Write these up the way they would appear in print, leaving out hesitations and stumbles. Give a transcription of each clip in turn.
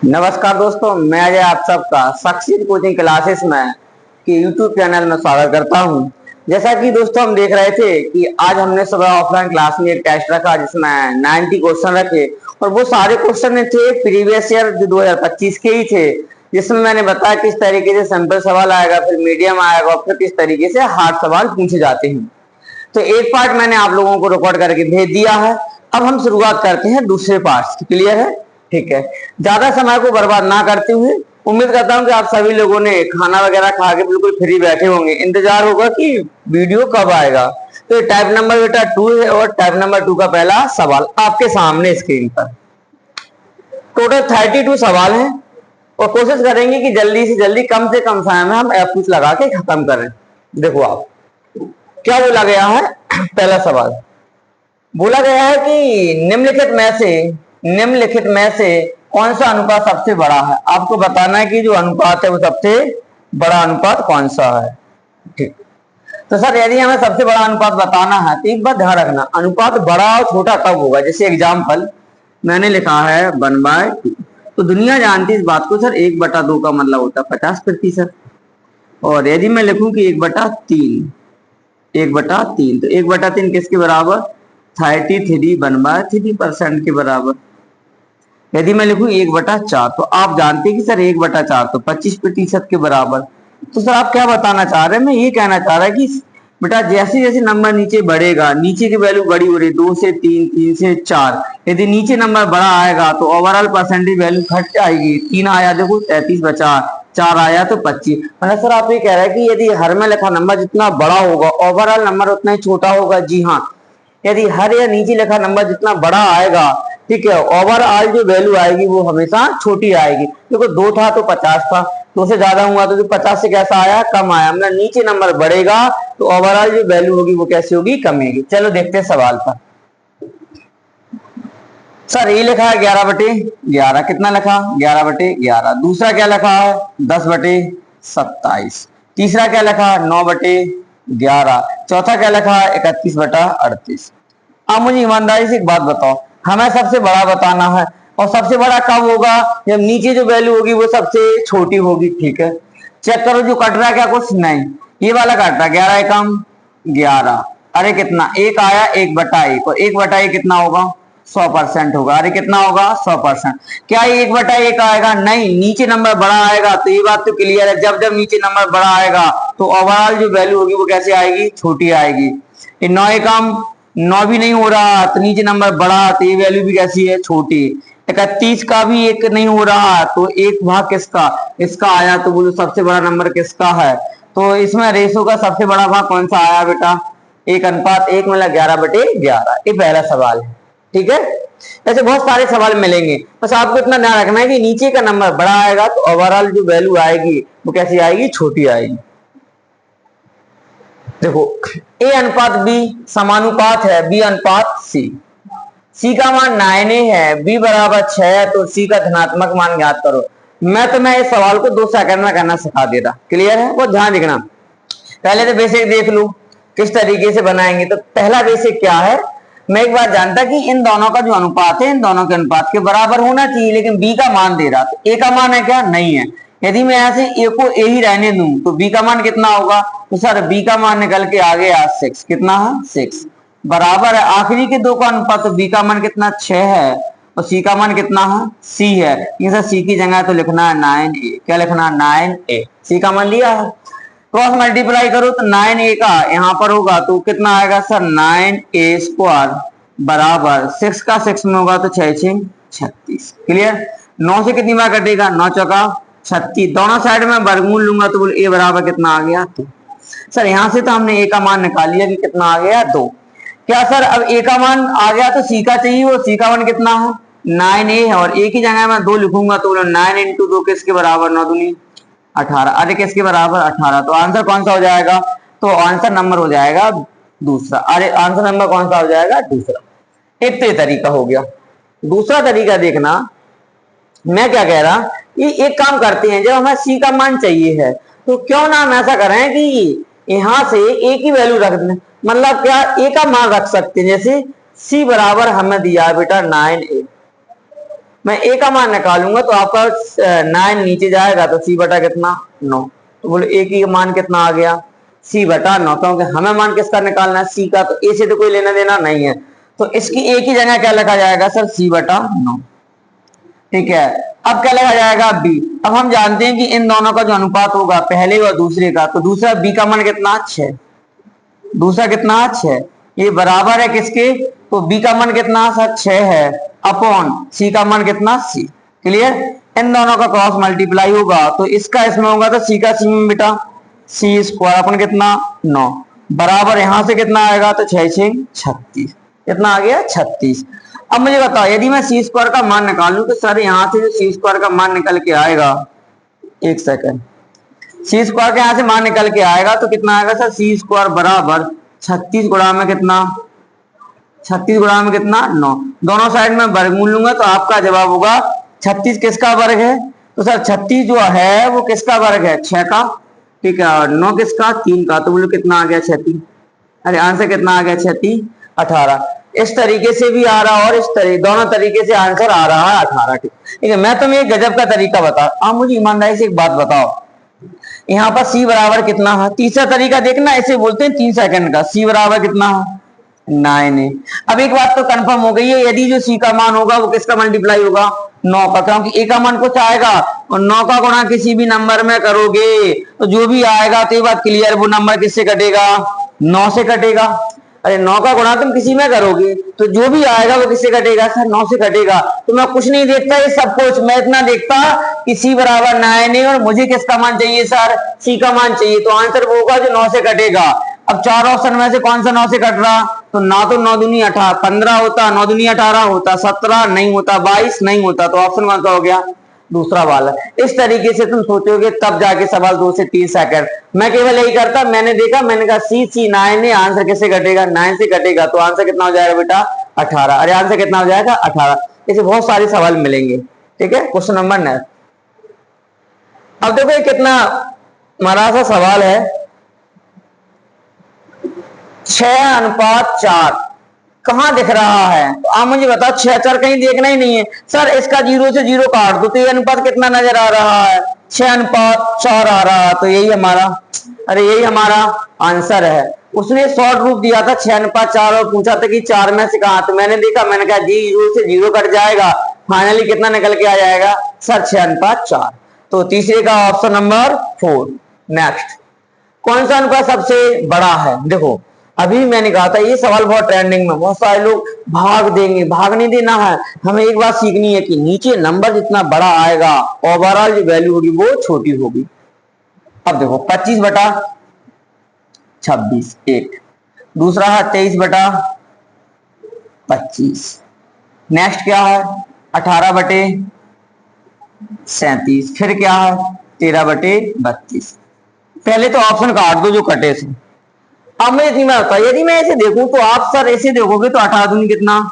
नमस्कार दोस्तों, मैं अजय आप सबका सक्सीड कोचिंग क्लासेस में कि यूट्यूब चैनल में स्वागत करता हूं। जैसा कि दोस्तों हम देख रहे थे कि आज हमने सुबह ऑफलाइन क्लास में एक टेस्ट रखा जिसमें 90 क्वेश्चन रखे और वो सारे क्वेश्चन थे प्रीवियस ईयर जो 2025 के ही थे, जिसमें मैंने बताया किस तरीके से सिंपल सवाल आएगा, फिर मीडियम आएगा और फिर किस तरीके से हार्ड सवाल पूछे जाते हैं। तो एक पार्ट मैंने आप लोगों को रिकॉर्ड करके भेज दिया है। अब हम शुरुआत करते हैं दूसरे पार्ट की। क्लियर है? ठीक है, ज्यादा समय को बर्बाद ना करते हुए उम्मीद करता हूं कि आप सभी लोगों ने खाना वगैरह खा के बिल्कुल फ्री बैठे होंगे। इंतजार होगा कि वीडियो कब आएगा। तो टाइप नंबर बेटा 2 है और टाइप नंबर 2 का पहला सवाल आपके सामने स्क्रीन पर। टोटल 32 सवाल हैं और कोशिश करेंगे कि जल्दी से जल्दी कम से कम समय में हम F लगा के खत्म करें। देखो आप क्या बोला गया है। पहला सवाल बोला गया है कि निम्नलिखित में से कौन सा अनुपात सबसे बड़ा है। आपको बताना है कि जो अनुपात है वो सबसे बड़ा अनुपात कौन सा है। ठीक, तो सर यदि हमें सबसे बड़ा अनुपात बताना है तो एक बात ध्यान रखना, अनुपात बड़ा और छोटा कब होगा। जैसे एग्जाम्पल मैंने लिखा है 1/2, तो दुनिया जानती है इस बात को, सर 1/2 का मतलब होता है 50%। और यदि मैं लिखूं कि 1/3 तो 1/3 किसके बराबर 33 1/3% के बराबर। यदि मैं लिखूं 1/4 तो आप जानते हैं कि सर 1/4 तो 25% के बराबर। तो सर आप क्या बताना चाह रहे हैं, मैं ये कहना चाह रहा है कि बेटा जैसे जैसे नंबर नीचे बढ़ेगा, नीचे की वैल्यू बड़ी हो रही 2 से 3, 3 से 4, यदि नीचे नंबर बड़ा आएगा तो ओवरऑल परसेंटेज वैल्यू घट जाएगी। 3 आया देखो 33 बचा, 4 आया तो 25। मतलब सर आप ये कह रहे हैं कि यदि हर में लिखा नंबर जितना बड़ा होगा ओवरऑल नंबर उतना ही छोटा होगा। जी हाँ, यदि हर या नीचे लिखा नंबर जितना बड़ा आएगा, ठीक है, ओवरऑल जो वैल्यू आएगी वो हमेशा छोटी आएगी। देखो 2 था तो 50 था, 2 से ज्यादा हुआ तो जो 50 से कैसा आया, कम आया। मतलब नीचे नंबर बढ़ेगा तो ओवरऑल जो वैल्यू होगी वो कैसी होगी, कमेगी। चलो देखते हैं सवाल पर। सर ये लिखा है 11/11, कितना लिखा 11/11। दूसरा क्या लिखा है 10/27। तीसरा क्या लिखा 9/11। चौथा क्या लिखा है 31/38। अब मुझे ईमानदारी से एक बात बताओ, हमें सबसे बड़ा बताना है और सबसे बड़ा कब होगा, जब नीचे जो वैल्यू होगी वो सबसे छोटी होगी। ठीक है, चेक करो जो कट रहा है क्या, कुछ नहीं, ये वाला कट रहा है 11 एकम 11। अरे कितना 1 आया 1/1 और 1/1 कितना होगा 100% होगा। अरे कितना होगा 100%। क्या 1/1 आएगा, नहीं, नीचे नंबर बड़ा आएगा। तो ये बात तो क्लियर है, जब जब नीचे नंबर बड़ा आएगा तो ओवरऑल जो वैल्यू होगी वो कैसे आएगी, छोटी आएगी। 9 एकम 9 भी नहीं हो रहा तो नीचे नंबर बढ़ा तो ये वैल्यू भी कैसी है, छोटी। 31 का भी 1 नहीं हो रहा तो 1 भाग किसका, इसका आया। तो बोलो सबसे बड़ा नंबर किसका है। तो इसमें रेशो का सबसे बड़ा भाग कौन सा आया बेटा, 1:1 मतलब 11/11। ये पहला सवाल है। ठीक है, ऐसे बहुत सारे सवाल मिलेंगे, बस आपको इतना ध्यान रखना है कि नीचे का नंबर बड़ा आएगा तो ओवरऑल जो वैल्यू आएगी वो कैसी आएगी, छोटी आएगी। देखो A/B समानुपात है B/C। C का मान 9A है, B बराबर 6 है, तो C का धनात्मक मान ज्ञात करो। मैं इस सवाल को 2 सेकंड में करना सिखा दे रहा। क्लियर है, वो ध्यान रखना। पहले तो बेसिक देख लो किस तरीके से बनाएंगे। तो पहला बेसिक क्या है, मैं एक बार जानता कि इन दोनों का जो अनुपात है इन दोनों के अनुपात के बराबर होना चाहिए, लेकिन B का मान दे रहा तो A का मान है क्या, नहीं है। यदि मैं ऐसे A को A ही रहने दूं तो B का मान कितना होगा, तो सर B का मान निकल के आ गया 6। कितना है 6, बराबर है आखिरी के 2 का अनुपात। तो B का मान कितना 6 है और C का मान कितना है C है। ये सर C की जगह तो लिखना है 9A। क्या लिखना है 9A, C का मान दिया है। क्रॉस मल्टीप्लाई करो तो 9A का यहाँ पर होगा तो कितना आएगा सर 9A² बराबर 6 का 6 में होगा तो 6 6 36। क्लियर, 9 से कितनी बार कटेगा 9 चौका 36। दोनों साइड में वर्गमूल लूंगा तो बोल A बराबर कितना आ गया 2। सर यहाँ से तो हमने A का मान निकाल लिया कि कितना आ गया 2। क्या सर अब A का मान आ गया तो C का चाहिए, वो C का मान कितना है 9A है और A की जगह मैं 2 लिखूंगा तो 9 × 2 किसके बराबर 9 दूनी 18। अरे किसके बराबर 18। तो आंसर कौन सा हो जाएगा, तो आंसर नंबर हो जाएगा दूसरा। अरे आंसर नंबर कौन सा हो जाएगा, दूसरा। एक तो ये तरीका हो गया। दूसरा तरीका देखना, मैं क्या कह रहा, ये एक काम करते हैं, जब हमें C का मान चाहिए है तो क्यों ना हम ऐसा करें कि यहां से A की वैल्यू रख दें। मतलब क्या A का मान रख सकते हैं, जैसे C बराबर हमें दिया बेटा 9A, मैं ए का मान निकालूंगा तो आपका 9 नीचे जाएगा तो सी बटा कितना 9। तो बोलो ए की मान कितना आ गया सी बटा 9, क्योंकि हमें मान किसका निकालना है सी का, तो ए से तो कोई लेना देना नहीं है, तो इसकी ए की जगह क्या लिखा जाएगा सर सी बटा 9। ठीक है, अब क्या लिखा जाएगा बी। अब हम जानते हैं कि इन दोनों का जो अनुपात होगा पहले और दूसरे का, तो दूसरा बी का मान कितना 6, दूसरा कितना 6, ये बराबर है किसके, तो बी का मान कितना सर 6 है अपॉन सी का मान कितना सी। क्लियर, इन दोनों का क्रॉस मल्टीप्लाई होगा तो इसका इसमें होगा तो सी का सी में बेटा सी स्क्वायर अपन कितना 9 बराबर यहां से कितना आएगा तो 6 6 36, कितना आ गया 36। अब मुझे बताओ यदि मैं सी स्क्वायर का मान निकालूं तो सर यहां से जो सी स्क्वायर का मान निकल के आएगा, एक सेकंड, सी स्क्वायर के यहां से मान निकल के आएगा तो कितना आएगा सर सी स्क्वायर बराबर 36 गुणा में कितना 36 गुणा में कितना 9, दोनों साइड में वर्गमूल लूंगा तो आपका जवाब होगा 36 किसका वर्ग है, तो सर 36 जो है वो किसका वर्ग है 6 का। ठीक है, 9 किसका 3 का, तो बोलो कितना आ गया 36, अरे आंसर कितना आ गया 36 18। इस तरीके से भी आ रहा और इस तरीके, दोनों तरीके से आंसर आ रहा है 18। ठीक है, मैं तुम्हें एक गजब का तरीका बता, आप मुझे ईमानदारी से एक बात बताओ, यहाँ पर सी बराबर कितना है, तीसरा तरीका देखना, ऐसे बोलते हैं 3 सेकंड का, सी बराबर कितना है 9। अब एक बात तो कंफर्म हो गई है, यदि जो सी का मान होगा वो किसका मल्टीप्लाई होगा 9 का, क्योंकि ए का मान कुछ आएगा और 9 का गुणा किसी भी नंबर में करोगे तो जो भी आएगा, तो ये बात क्लियर, वो नंबर किससे कटेगा 9 से कटेगा। अरे 9 का गुणा तुम किसी में करोगे तो जो भी आएगा वो किससे कटेगा सर 9 से कटेगा। तो मैं कुछ नहीं देखता ये सब कुछ, मैं इतना देखता कि सी बराबर 9 है और मुझे किसका मान चाहिए सर सी का मान चाहिए, तो आंसर वो होगा जो 9 से कटेगा। अब 4 ऑप्शन में से कौन सा 9 से कट रहा, तो ना तो 9 दूनी 18 15 होता, 9 दूनी 18 होता, 17 नहीं होता, 22 नहीं होता, तो ऑप्शन कौन सा हो गया दूसरा वाला। इस तरीके से तुम सोचोगे तब जाके सवाल 2 से 3 सेकंड, मैं केवल यही करता, मैंने देखा, मैंने कहा सी 9 है, आंसर किससे कटेगा 9 से कटेगा, तो आंसर कितना हो जाएगा बेटा 18। अरे आंसर कितना हो जाएगा 18। ऐसे बहुत सारे सवाल मिलेंगे। ठीक है, क्वेश्चन नंबर 9। अब देखो कितना हमारा सा सवाल है, 6:4 कहां दिख रहा है, तो आप मुझे बताओ 6 4 कहीं देखना ही नहीं है सर, इसका 0 से 0 काट दो तो ये अनुपात कितना नजर आ रहा है 6:4 आ रहा है, तो यही हमारा, अरे यही हमारा आंसर है। उसने शॉर्ट रूप दिया था 6:4 और पूछा था कि 4 में से कहां, तो मैंने देखा, मैंने कहा 0 से 0 कट जाएगा, फाइनली कितना निकल के आ जाएगा सर 6:4। तो तीसरे का ऑप्शन नंबर 4। नेक्स्ट, कौन सा अनुपात सबसे बड़ा है, देखो अभी मैंने कहा था ये सवाल बहुत ट्रेंडिंग में, बहुत सारे लोग भाग देंगे, भाग नहीं देना है, हमें एक बात सीखनी है कि नीचे नंबर जितना बड़ा आएगा ओवरऑल जो वैल्यू होगी वो छोटी होगी। अब देखो 25/26 एक, दूसरा है 23/25, नेक्स्ट क्या है 18/37, फिर क्या है 13/32। पहले तो ऑप्शन काट दो जो कटे से। अब मैं इतनी बात बताऊं, यदि मैं ऐसे देखूं तो आप सर ऐसे देखोगे तो 18 दूनी कितना,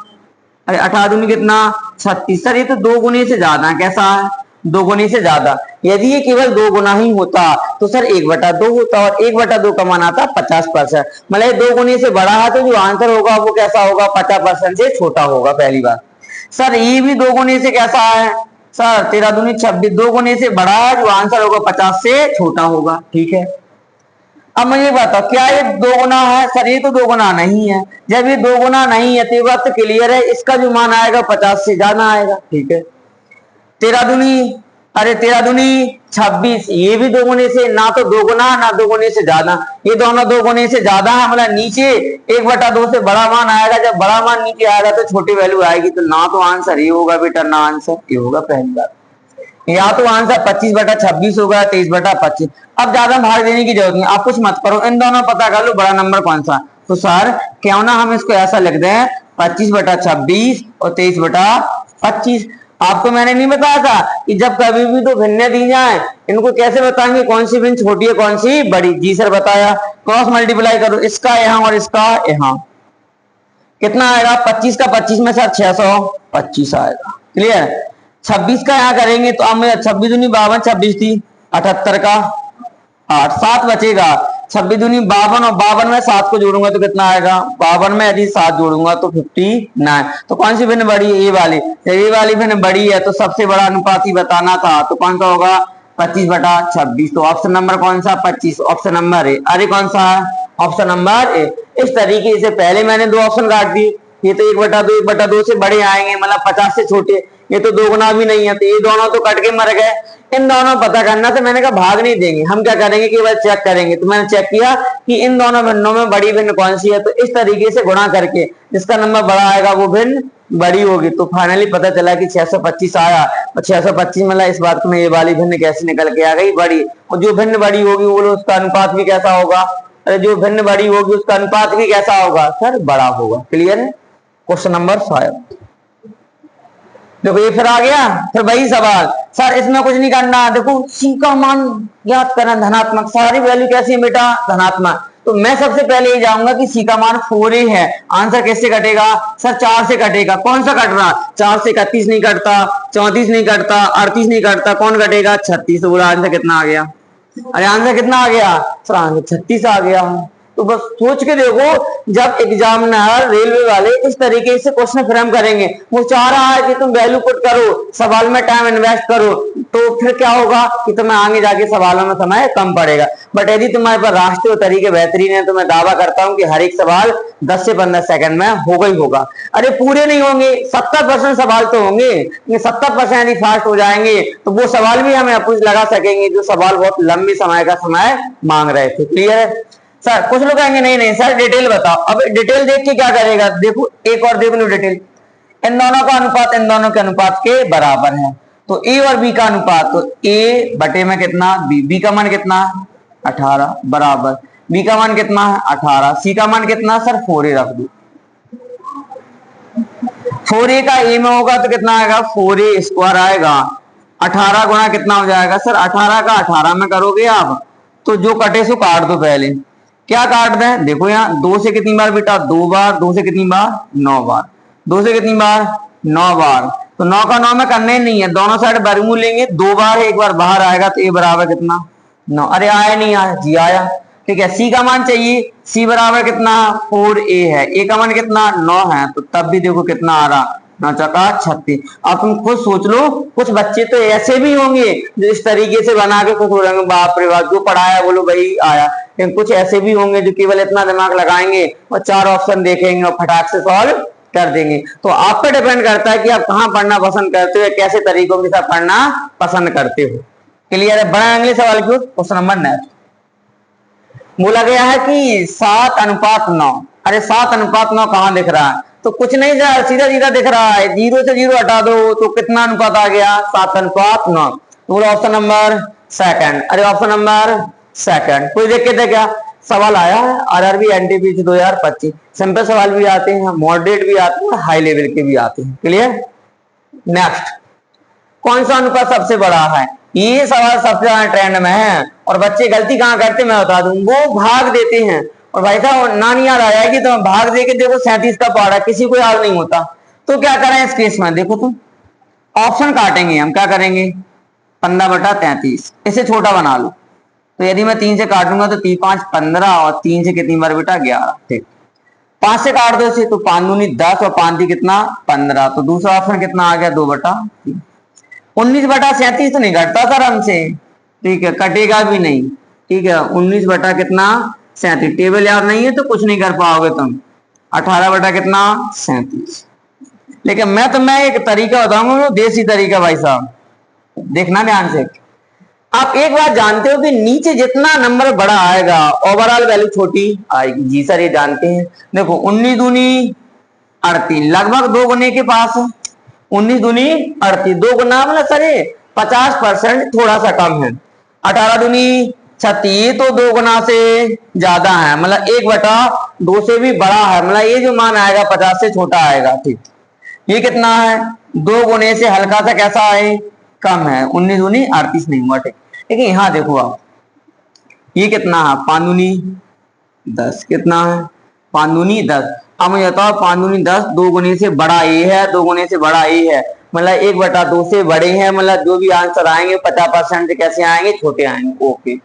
अरे 18 दूनी कितना 36, सर ये तो 2 गुने से ज्यादा है, कैसा है 2 गुने से ज्यादा। यदि ये केवल 2 गुना ही होता तो सर 1/2 होता, और 1/2 का मान आता 50%, मतलब 2 गुने से बड़ा है तो जो आंसर होगा वो कैसा होगा 50% से छोटा होगा। पहली बात सर ये भी 2 गुने से कैसा है सर 13 दूनी 26, 2 गुने से बड़ा है, जो आंसर होगा 50 से छोटा होगा। ठीक है, अब मुझे बताओ क्या ये 2 गुना है सर, ये तो 2 गुना नहीं है, जब ये 2 गुना नहीं है तो ये बात तो क्लियर है, इसका जो मान आएगा 50 से ज्यादा आएगा। ठीक है, 13 दूनी, अरे 13 दूनी 26, ये भी 2 गुने से, ना तो 2 गुना ना 2 गुने से ज्यादा, ये दोनों 2 गुने से ज्यादा है, मतलब नीचे 1/2 से बड़ा मान आएगा, जब बड़ा मान नीचे आएगा तो छोटी वैल्यू आएगी, तो ना तो आंसर ये होगा बेटा, ना आंसर ये होगा। पहली बात, या तो आंसर 25/26 होगा 23/25। अब ज्यादा भाग देने की जरूरत नहीं, आप कुछ मत करो, इन दोनों पता कर लो बड़ा नंबर कौन सा। तो सर क्यों ना हम इसको ऐसा लिख दें 25/26 और 23/25। आपको मैंने नहीं बताया था कि जब कभी भी दो भिन्नें दी जाए इनको कैसे बताएंगे, कौन सी भिन्न छोटी है कौन सी बड़ी। जी सर बताया, क्रॉस मल्टीप्लाई करो, इसका यहाँ और इसका यहाँ, कितना आएगा 25 का 25 में सर 625 आएगा। क्लियर, 26 का यहाँ करेंगे तो अब 26 दूनी 52, 26 थी 78 का 8, 7 बचेगा, 26 दूनी 52 और 52 में 7 को जोड़ूंगा तो कितना आएगा, 52 में यदि 7 जोड़ूंगा तो 59। तो कौन सी भिन्न बड़ी है, ये वाली। जब ये वाली भिन्न बड़ी है तो सबसे बड़ा अनुपात ही बताना था, तो कौन सा होगा 25/26। तो ऑप्शन नंबर कौन सा 25, ऑप्शन नंबर ए। अरे कौन सा है, ऑप्शन नंबर ए। इस तरीके से पहले मैंने दो ऑप्शन काट दिए, ये तो 1/2 1/2 से बड़े आएंगे, मतलब 50 से छोटे, ये तो 2 गुना भी नहीं है, तो ये दोनों तो कट के मर गए। इन दोनों पता करना था, मैंने कहा भाग नहीं देंगे, हम क्या करेंगे केवल चेक करेंगे। तो मैंने चेक किया कि इन दोनों भिन्नों में बड़ी भिन्न कौन सी है, तो इस तरीके से गुणा करके जिसका नंबर बड़ा आएगा वो भिन्न बड़ी होगी। तो फाइनली पता चला कि 625 आया, और 625 मतलब इस बात में ये वाली भिन्न कैसे निकल के आ गई, बड़ी। और जो भिन्न बड़ी होगी वो उसका अनुपात भी कैसा होगा, अरे जो भिन्न बड़ी होगी उसका अनुपात भी कैसा होगा सर, बड़ा होगा। क्लियर है, क्वेश्चन नंबर 5। देखो ये फिर आ गया, फिर वही सवाल, सर इसमें कुछ नहीं करना। देखो सी का मान ज्ञात करना, धनात्मक, सारी वैल्यू कैसी है बेटा, धनात्मक। तो मैं सबसे पहले ये जाऊंगा कि सी का मान 4a है। आंसर किससे कटेगा सर, 4 से कटेगा। कौन सा कट रहा, 4 से 31 नहीं कटता, 34 नहीं कटता, 38 नहीं कटता, कौन कटेगा 36। तो बोला आंसर कितना आ गया, अरे आंसर कितना आ गया सर, आंसर 36 आ गया। तो बस सोच के देखो, जब एग्जामिनर रेलवे वाले इस तरीके से क्वेश्चन फ्रेम करेंगे, वो चाह रहा है कि तुम वैल्यू पुट करो, सवाल में टाइम इन्वेस्ट करो, तो फिर क्या होगा कि तुम्हें आगे जाके सवालों में समय कम पड़ेगा। बट यदि तुम्हारे पास राष्ट्रीय तरीके बेहतरीन है तो मैं दावा करता हूं कि हर एक सवाल 10 से 15 सेकंड में होगा ही होगा। अरे पूरे नहीं होंगे, 70% सवाल तो होंगे, 70% यदि फास्ट हो जाएंगे तो वो सवाल भी हमें अपोज लगा सकेंगे जो सवाल बहुत लंबे समय का समय मांग रहे थे। क्लियर है सर। कुछ लोग कहेंगे नहीं नहीं सर डिटेल बताओ। अब डिटेल देख के क्या करेगा, देखो एक और देख लो डिटेल, इन दोनों का अनुपात इन दोनों के अनुपात के बराबर है। तो ए और बी का अनुपात, तो ए बटे में कितना बी, बी का मान कितना 18 बराबर, बी का मान कितना है 18, सी का मान कितना सर 4a रख दो। 4a का ए में होगा तो कितना आएगा 4a स्क्वायर आएगा, 18 गुणा कितना हो जाएगा सर, 18 का 18 में करोगे आप तो जो कटे सो काट दो। पहले क्या काट दें, देखो यहाँ 2 से कितनी बार बेटा 2 बार, 2 से कितनी बार 9 बार, 2 से कितनी बार 9 बार, तो 9 का 9 में करना ही नहीं है, दोनों साइड वर्गमूल लेंगे, 2 बार एक बार बाहर आएगा तो ए बराबर कितना 9। अरे आया नहीं आया जी आया, ठीक है। सी का मान चाहिए, सी बराबर कितना 4a है, ए का मान कितना 9 है, तो तब भी देखो कितना आ रहा 9 चौका 36। अब तुम खुद सोच लो, कुछ बच्चे तो ऐसे भी होंगे जो इस तरीके से बना के खुद हो रहे होंगे, बाप रे बाप जो पढ़ाया बोलो भाई आया। लेकिन कुछ ऐसे भी होंगे जो केवल इतना दिमाग लगाएंगे और 4 ऑप्शन देखेंगे और फटाक से सॉल्व कर देंगे। तो आप पे डिपेंड करता है कि आप कहाँ पढ़ना पसंद करते हो, कैसे तरीकों के साथ पढ़ना पसंद करते हो। क्लियर है, बड़ा अगले सवाल की क्वेश्चन नंबर 9 बोला गया है कि 7:9। अरे 7:9 कहाँ दिख रहा है, तो कुछ नहीं सर सीधा सीधा दिख रहा है, 0 से 0 हटा दो तो कितना अनुपात आ गया 7:9। तो ऑप्शन नंबर सेकंड। अरे ऑप्शन नंबर सेकंड। कोई देख के दे क्या सवाल आया है आरआरबी एनटीपीसी 2025, सिंपल सवाल भी आते हैं, मॉडरेट भी आते हैं, हाई लेवल के भी आते हैं। क्लियर। नेक्स्ट, कौन सा अनुपात सबसे बड़ा है, ये सवाल सबसे ज्यादा ट्रेंड में है और बच्चे गलती कहाँ करते मैं बता दूं, वो भाग देते हैं। और भाई साहब नानी याद आ जाएगी तो भाग दे के देखो 37 का पहाड़ा किसी को याद नहीं होता। तो क्या करें इस केस में, देखो तुम ऑप्शन काटेंगे, हम क्या करेंगे 15/33, इसे छोटा बना लो। तो यदि मैं 3 से काटूंगा तो 3 5 15 और 3 से कितनी बार बेटा 11, ठीक। 5 से काट दो इसे तो 5 दूनी 10 और 5 दी कितना 15, तो दूसरा ऑप्शन कितना आ गया 2/3। 19/37 तो नहीं घटता सर हमसे, ठीक है, कटेगा भी नहीं, ठीक है। 19 बटा कितना 37, टेबल याद नहीं है तो कुछ नहीं कर पाओगे तुम। 18 बटा कितना 37। लेकिन मैं एक तरीका बताऊंगा, देसी तरीका भाई साहब, देखना ध्यान से। आप एक बात जानते हो कि नीचे जितना नंबर बड़ा आएगा ओवरऑल वैल्यू छोटी आएगी। जी सर ये जानते हैं। देखो 19 दूनी 38, लगभग 2 गुने के पास है। 19 दूनी 38, 2 गुना मतलब सर 50% थोड़ा सा कम है। 18 दूनी 36 तो 2 गुना से ज्यादा है, मतलब 1/2 से भी बड़ा है, मतलब ये जो मान आएगा 50 से छोटा आएगा, ठीक। ये कितना है 2 गुने से हल्का सा कैसा है कम है, 19 दूनी 38 नहीं हुआ, ठीक। लेकिन यहाँ देखो आप ये कितना है 5 दूनी 10, कितना है 5 दूनी 10। अब मुझे बताओ 5 दूनी 10, 2 गुने से बड़ा ये है, 2 गुने से बड़ा ये है, मतलब 1/2 से बड़े हैं, मतलब जो भी आंसर आएंगे 50% कैसे आएंगे छोटे आएंगे। ओके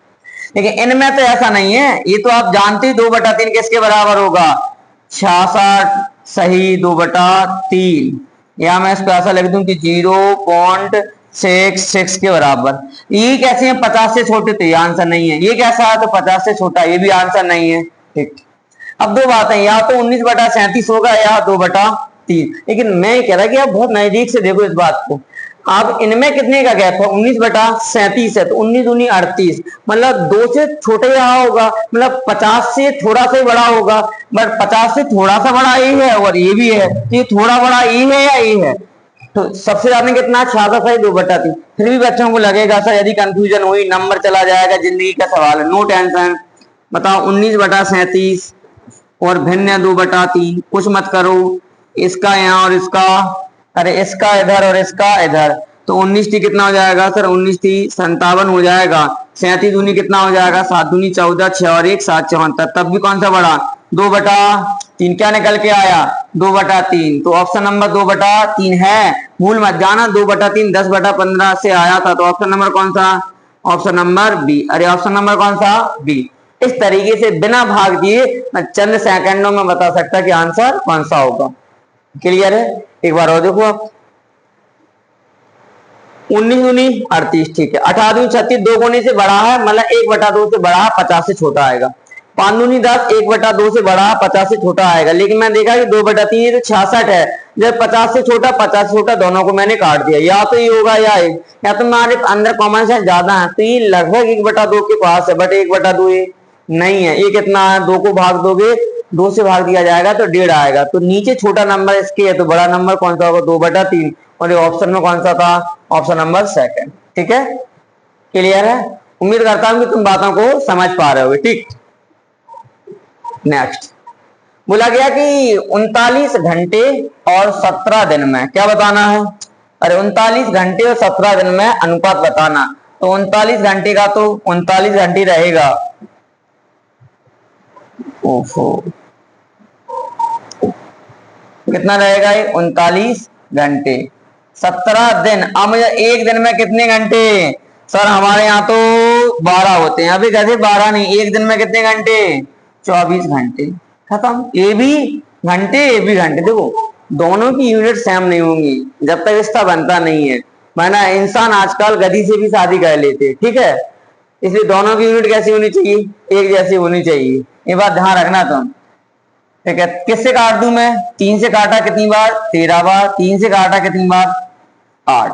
लेकिन इनमें तो ऐसा नहीं है, ये तो आप जानते ही 2/3 किसके बराबर होगा, 66 सही 2/3, या मैं इसको ऐसा लिख दूं कि 0.66 के बराबर। ये कैसे है 50 से छोटे, तो ये आंसर नहीं है। ये कैसा है तो 50 से छोटा, ये भी आंसर नहीं है। ठीक, अब दो बातें, या तो 19/37 होगा या 2/3। लेकिन मैं कह रहा कि आप बहुत नजदीक से देखो इस बात को। अब इनमें कितने का गैप है, 19/37 है, तो 19 दूनी 38, मतलब 2 से छोटे यहाँ होगा, मतलब 50 से थोड़ा सा ही बड़ा होगा। बट 50 से थोड़ा सा बड़ा ये है और ये भी है, तो ये थोड़ा बड़ा ये है या ये है, तो सबसे ज्यादा कितना, 66 सही 2/3। फिर भी बच्चों को लगेगा सर यदि कंफ्यूजन हुई नंबर चला जाएगा, जिंदगी का सवाल है, नो टेंशन। बताओ 19/37 और भिन्न 2/3, कुछ मत करो, इसका यहाँ और इसका, अरे इसका इधर और इसका इधर, तो 19 कितना हो जाएगा सर, 19 57 हो जाएगा। 37 दूनी कितना हो जाएगा, 7 दूनी 14, 6 और 1 7 74, तब भी कौन सा बड़ा, 2/3। क्या निकल के आया, 2/3। तो ऑप्शन नंबर 2/3 है, भूल मत जाना। 2/3 10/15 से आया था, तो ऑप्शन नंबर कौन सा, ऑप्शन नंबर बी। अरे ऑप्शन नंबर कौन सा, बी। इस तरीके से बिना भाग दिए मैं चंद सेकंडों में बता सकता कि आंसर कौन सा होगा। क्लियर है, एक बार और देखो आप, 19 दूनी 38, ठीक है। 18 दूनी 36, 2 गुने से बड़ा है, मतलब 1/2 से बड़ा है, 50 से छोटा आएगा। 5 दूनी 10, 1/2 से बड़ा है, 50 से छोटा आएगा। लेकिन मैं देखा कि 2/3 तो 66 है, जब 50 से छोटा 50 से छोटा दोनों को मैंने काट दिया, या तो ये होगा या तो हमारे अंदर कॉमन सेंस ज्यादा है, तो ये लगभग 1/2 के पास है, बट 1/2 ये नहीं है। ये कितना है, 2 को भाग दोगे, 2 से भाग दिया जाएगा तो 1.5 आएगा। तो नीचे छोटा नंबर इसके है, तो बड़ा नंबर कौन सा होगा, 2/3। और ये ऑप्शन में कौन सा था, ऑप्शन नंबर सेकंड। ठीक है, क्लियर है। उम्मीद करता हूं कि तुम बातों को समझ पा रहे होगे। ठीक, नेक्स्ट बोला गया कि 39 घंटे और 17 दिन में क्या बताना है। अरे 39 घंटे और 17 दिन में अनुपात बताना। तो 39 घंटे का तो 39 घंटे रहेगा, ओफो कितना रहेगा ये, 39 घंटे। 17 दिन, अब मुझे एक दिन में कितने घंटे, सर हमारे यहाँ तो 12 होते हैं। अभी कैसे 12 नहीं, एक दिन में कितने घंटे, 24 घंटे। खत्म, ये भी घंटे ये भी घंटे। देखो दोनों की यूनिट सेम नहीं होंगी जब तक रिश्ता बनता नहीं है, वरना इंसान आजकल गधी से भी शादी कर लेते। ठीक है, इसलिए दोनों की यूनिट कैसी होनी चाहिए, एक जैसी होनी चाहिए। ये बात ध्यान रखना तुम। ठीक है, किससे काट दूं मैं, 3 से काटा कितनी बार, 13 बार। 3 से काटा कितनी बार, 8।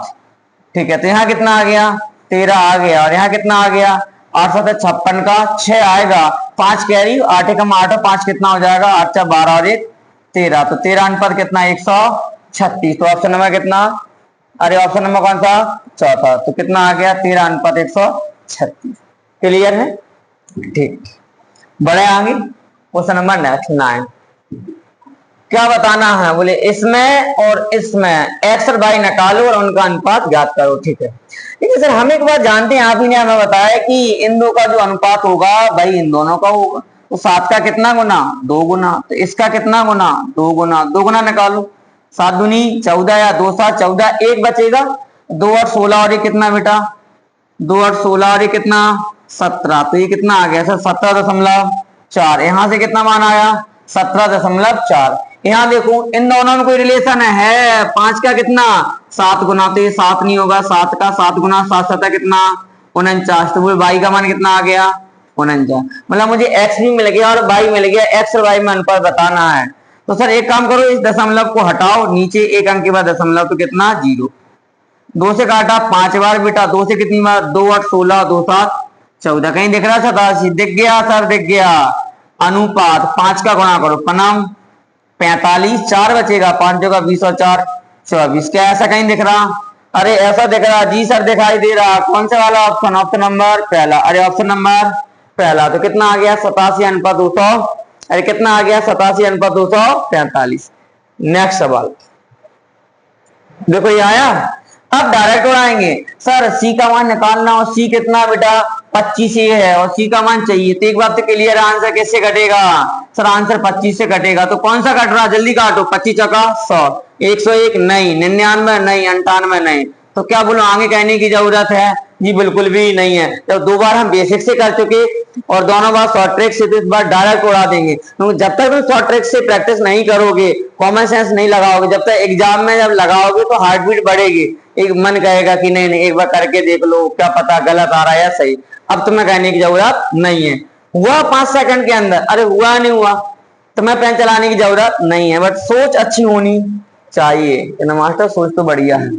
ठीक है, तो यहाँ कितना आ गया, 13 आ गया, और यहाँ कितना आ गया, 8 7 56 का 6 आएगा, 5 कैरी, 8 कम 8, 5 कितना हो जाएगा, 8 4 12 और 1 13। तो 13 अनुपात कितना, 136। तो ऑप्शन नंबर कितना, अरे ऑप्शन नंबर कौन सा, चौथा। तो कितना आ गया, 13 अनुपात 136। क्लियर है। ठीक, बड़े आगे क्वेश्चन नंबर नेक्स्ट 9। क्या बताना है, बोले इसमें और इसमें एक्स और वाई निकालो और उनका अनुपात ज्ञात करो। ठीक है, लेकिन सर हम एक बात जानते हैं, आप ही ने हमें बताया कि इन दो का जो अनुपात होगा भाई इन दोनों का होगा। तो 7 का कितना गुना, 2 गुना। तो इसका कितना गुना, 2 गुना। 2 गुना निकालो, 7 दूनी 14 या 2 7 14, 1 बचेगा, 2 और 16 और ये कितना बेटा, 2 और 16 और ये कितना, 17। तो ये कितना आ गया सर, 17.4। यहां से कितना मान आया, 17.4। यहाँ देखो इन दोनों में कोई रिलेशन है, 5 का कितना, 7 गुना। तो ये 7 नहीं होगा, 7 का 7 गुना 7 7 कितना, 49। तो वो y का मान कितना आ गया, 49। मतलब मुझे x भी मिल गया और y मिल गया, x और y में अनुपात बताना है। तो सर एक काम करो, इस दशमलव को हटाओ, नीचे एक अंक के बाद दशमलव, तो कितना 0। 2 से काटा 5 बार बेटा, 2 से कितनी बार, 2 8 16, 2 7 14। कहीं दिख रहा 87, दिख गया सर, दिख गया। अनुपात 5 का गुणा करो, पनम 45, 4 बचेगा, 5 जगह 20 और 4 24। क्या ऐसा कहीं दिख रहा, अरे ऐसा दिख रहा जी सर, दिखाई दे रहा। कौन सा वाला ऑप्शन, ऑप्शन नंबर पहला। अरे ऑप्शन नंबर पहला। तो कितना आ गया, 87 अनुपात 200, अरे कितना आ गया, 87 अनुपात 245। नेक्स्ट सवाल देखो, ये आया। अब डायरेक्ट उड़ाएंगे, सर सी का मान निकालना, और सी कितना बेटा, 25 ही है, और सी का मान चाहिए। तो एक बात तो क्लियर, आंसर किससे कटेगा, सर आंसर 25 से कटेगा। तो कौन सा कट रहा, जल्दी काटो, 25 चौका 100, 101 नहीं, 99 नहीं, 98 नहीं। तो क्या बोलो, आगे कहने की जरूरत है, जी बिल्कुल भी नहीं है। जब दो बार हम बेसिक से कर चुके और दोनों बार शॉर्ट ट्रिक से, तो इस बार डायरेक्ट उड़ा देंगे। तो जब तक तुम शॉर्ट ट्रिक से प्रैक्टिस नहीं करोगे, कॉमन सेंस नहीं लगाओगे, जब तक एग्जाम में जब लगाओगे तो हार्ट बीट बढ़ेगी, एक मन कहेगा कि नहीं नहीं एक बार करके देख लो, क्या पता गलत आ रहा है या सही। अब तुम्हें कहने की जरूरत नहीं है। हुआ 5 सेकंड के अंदर, अरे हुआ नहीं हुआ, तुम्हें पेन चलाने की जरूरत नहीं है, बट सोच अच्छी होनी चाहिए। मास्टर सोच तो बढ़िया है।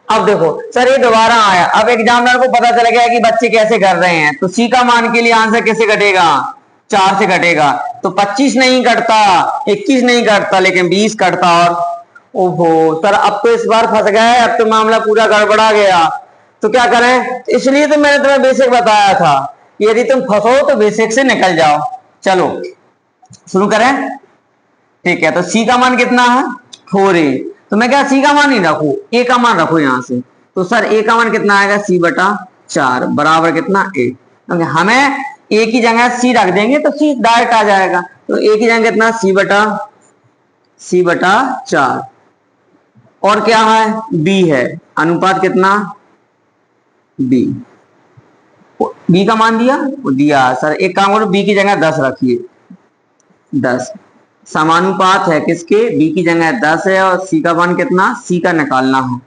अब देखो सर ये दोबारा आया, अब एग्जामिनर को पता चल गया कि बच्चे कैसे कर रहे हैं, तो सी का मान के लिए आंसर कैसे कटेगा, 4 से कटेगा। तो 25 नहीं कटता, 21 नहीं कटता, लेकिन 20 कटता। और ओहो सर अब तो इस बार फंस गए, अब तो मामला पूरा गड़बड़ा गया, तो क्या करें। इसलिए तो मैंने तुम्हें बेसिक बताया था, यदि तुम फंसो तो बेसिक से निकल जाओ। चलो शुरू करें। ठीक है, तो सी का मान कितना है 4a, तो मैं क्या सी का मान नहीं रखू, ए का मान रखू यहां से। तो सर ए का मान कितना आएगा, c/4 बराबर कितना a, क्योंकि हमें ए की जगह सी रख देंगे तो सी डायरेक्ट आ जाएगा। तो ए की जगह कितना c/4, और क्या है b है, अनुपात कितना b, b का मान दिया सर। एक काम करो b की जगह 10 रखिए, 10 समानुपात है किसके, b की जगह 10 है, और c का मान कितना, c का निकालना है।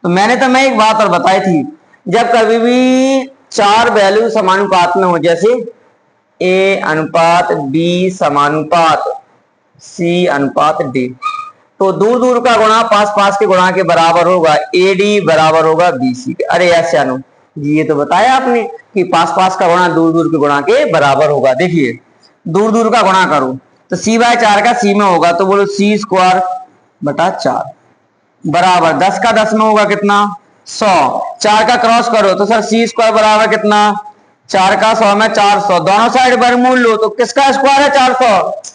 तो मैंने तो मैं एक बात और बताई थी, जब कभी भी 4 वैल्यू समानुपात में हो, जैसे a अनुपात b समानुपात c अनुपात d, तो दूर दूर का गुणा पास पास के गुणा के बराबर होगा, AD बराबर होगा BC के। अरे ऐसे अनु जी ये तो बताया आपने कि पास पास का गुणा दूर दूर के गुणा के बराबर होगा। देखिए दूर दूर का गुणा करो तो c/4 का c में होगा, तो बोलो c²/4 बराबर 10 का 10 में होगा कितना 100, 4 का क्रॉस करो तो सर c² बराबर कितना, 4 का 100 में 400, दोनों साइड वर्गमूल लो तो किसका स्क्वायर है 400,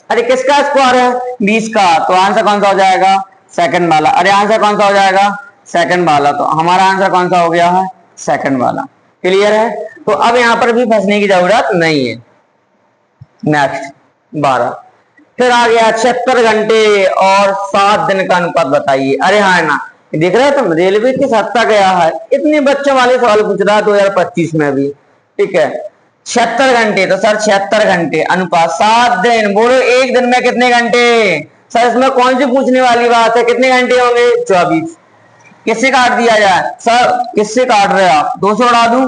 अरे किसका स्क्वायर है 20 का, तो आंसर कौन सा हो जाएगा सेकंड वाला। अरे आंसर कौन सा हो जाएगा सेकंड वाला, तो हमारा आंसर कौन सा हो गया है सेकंड वाला। क्लियर है, तो अब यहां पर भी फंसने की जरूरत नहीं है। नेक्स्ट 12, फिर आ गया 76 घंटे और 7 दिन का अनुपात बताइए। अरे हाँ ना देख रहे हो तुम, रेलवे के साथ गया है, इतने बच्चों वाले सवाल पूछ रहा है 2025 में भी। ठीक है 76 घंटे, तो सर 76 घंटे अनुपात 7 दिन, बोलो एक दिन में कितने घंटे, सर इसमें कौन सी पूछने वाली बात है, कितने घंटे होंगे 24। किससे काट दिया जाए सर, किससे काट रहे आप, 2 से उड़ा दूं,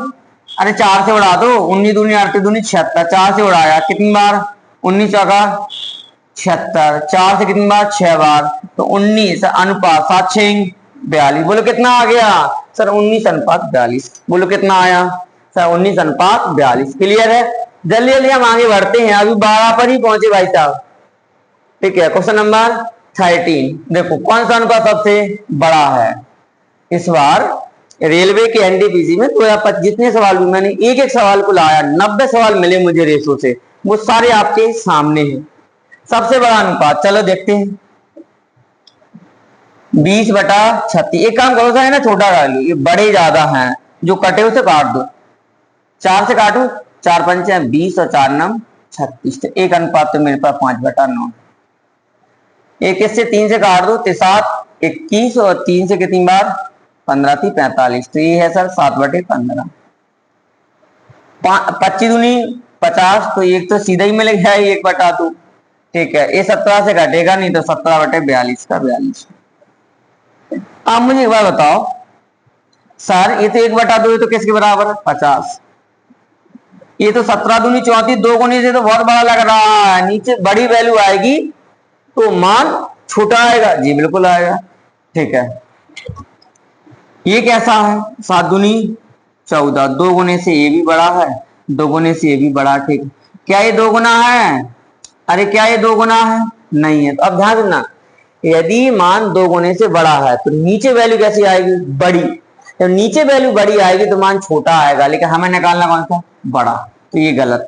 अरे 4 से उड़ा दो, 19 दूनी 8 दूनी 76, 4 से उड़ाया कितनी बार 19 चौका 76, 4 से कितनी बार 6 बार, तो 19 अनुपात 7 6 42, बोलो कितना आ गया सर 19 अनुपात 42, बोलो कितना आया सर 19 अनुपात 42। क्लियर है, जल्दी जल्दी हम आगे बढ़ते हैं, अभी 12 पर ही पहुंचे भाई साहब। ठीक है क्वेश्चन नंबर 13, देखो कौन सा अनुपात सबसे बड़ा है। इस बार रेलवे के एनडीपीसी में 2025 जितने सवाल हुए, मैंने एक एक सवाल को लाया, 90 सवाल मिले मुझे रेशो से, वो सारे आपके सामने हैं। सबसे बड़ा अनुपात चलो देखते हैं 20/36। एक काम करो सर ना छोटा कर लो, ये बड़े ज्यादा हैं, जो कटे उसे काट दो, 4 से काटू 4 पंचे 20 और 4 9 36, तो एक अनुपात तो मेरे पास 5/9। एक इससे 3 से काट दो 7 21 और 3 से कितनी बार 15 थी 45, तो ये है सर 7/15। 25 दूनी 50, तो एक तो सीधा ही मिल गया 1/2। ठीक है ये 17 से घटेगा नहीं, तो 17/42 का 42। आप मुझे एक बार बताओ सर, ये तो 1/2 है तो किसके बराबर है 50, ये तो 17 दूनी 34, 2 गुनी से तो बहुत बड़ा लग रहा है, नीचे बड़ी वैल्यू आएगी तो मान छोटा आएगा, जी बिल्कुल आएगा। ठीक है ये कैसा है 7 दूनी 14, 2 गुने से ये भी बड़ा है, 2 गुने से ये भी बड़ा। ठीक क्या ये 2 गुना है, अरे क्या ये 2 गुना है नहीं है। तो अब ध्यान देना, यदि मान 2 गुने से बड़ा है तो नीचे वैल्यू कैसी आएगी बड़ी, जब नीचे वैल्यू बड़ी आएगी तो मान छोटा आएगा, लेकिन हमें निकालना कौन सा बड़ा, तो ये गलत।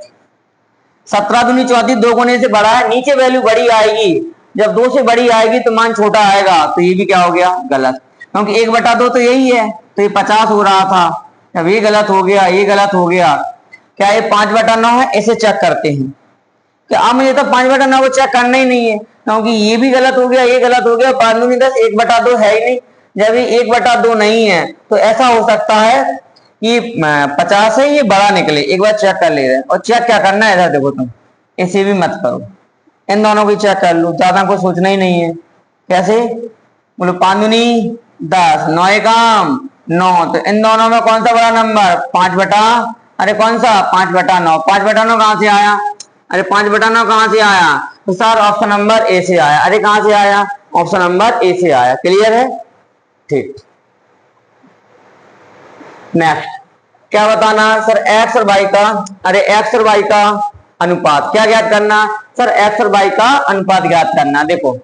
17 दूनी 34, 2 गुने से बड़ा है, नीचे वैल्यू बड़ी आएगी, जब 2 से बड़ी आएगी तो मान छोटा आएगा, तो ये भी क्या हो गया गलत, क्योंकि 1/2 तो यही है, तो ये 50 हो रहा था, अब ये गलत हो गया, ये गलत हो गया। क्या ये 5/9 है, इसे चेक करते हैं कि अब मुझे तो 5/9 को चेक करना ही नहीं है, क्योंकि ये भी गलत हो गया, ये गलत हो गया, 5 दूनी 10, 1/2 है ही नहीं। जब ये 1/2 नहीं है तो ऐसा हो सकता है कि 50 है, ये बड़ा निकले, एक बार चेक कर ले रहे हैं। और चेक क्या करना है, इधर देखो तुम, इसे भी मत करो, इन दोनों को चेक कर लो, ज्यादा को सोचना ही नहीं है। कैसे बोलो, 5 दूनी 10, 9 एकम 9, तो इन दोनों में कौन सा बड़ा नंबर, 5 बटा, अरे कौन सा 5 बटा 9, 5 बटा 9 कहां से आया, अरे 5 बटा 9 कहां से आया, तो सर ऑप्शन नंबर ए से आया। अरे कहां से आया, ऑप्शन नंबर ए से आया। क्लियर है, ठीक। नेक्स्ट क्या बताना सर, एक्स और वाई का, अरे एक्स और वाई का अनुपात क्या ज्ञात करना सर, एक्स और वाई का अनुपात ज्ञात करना। देखो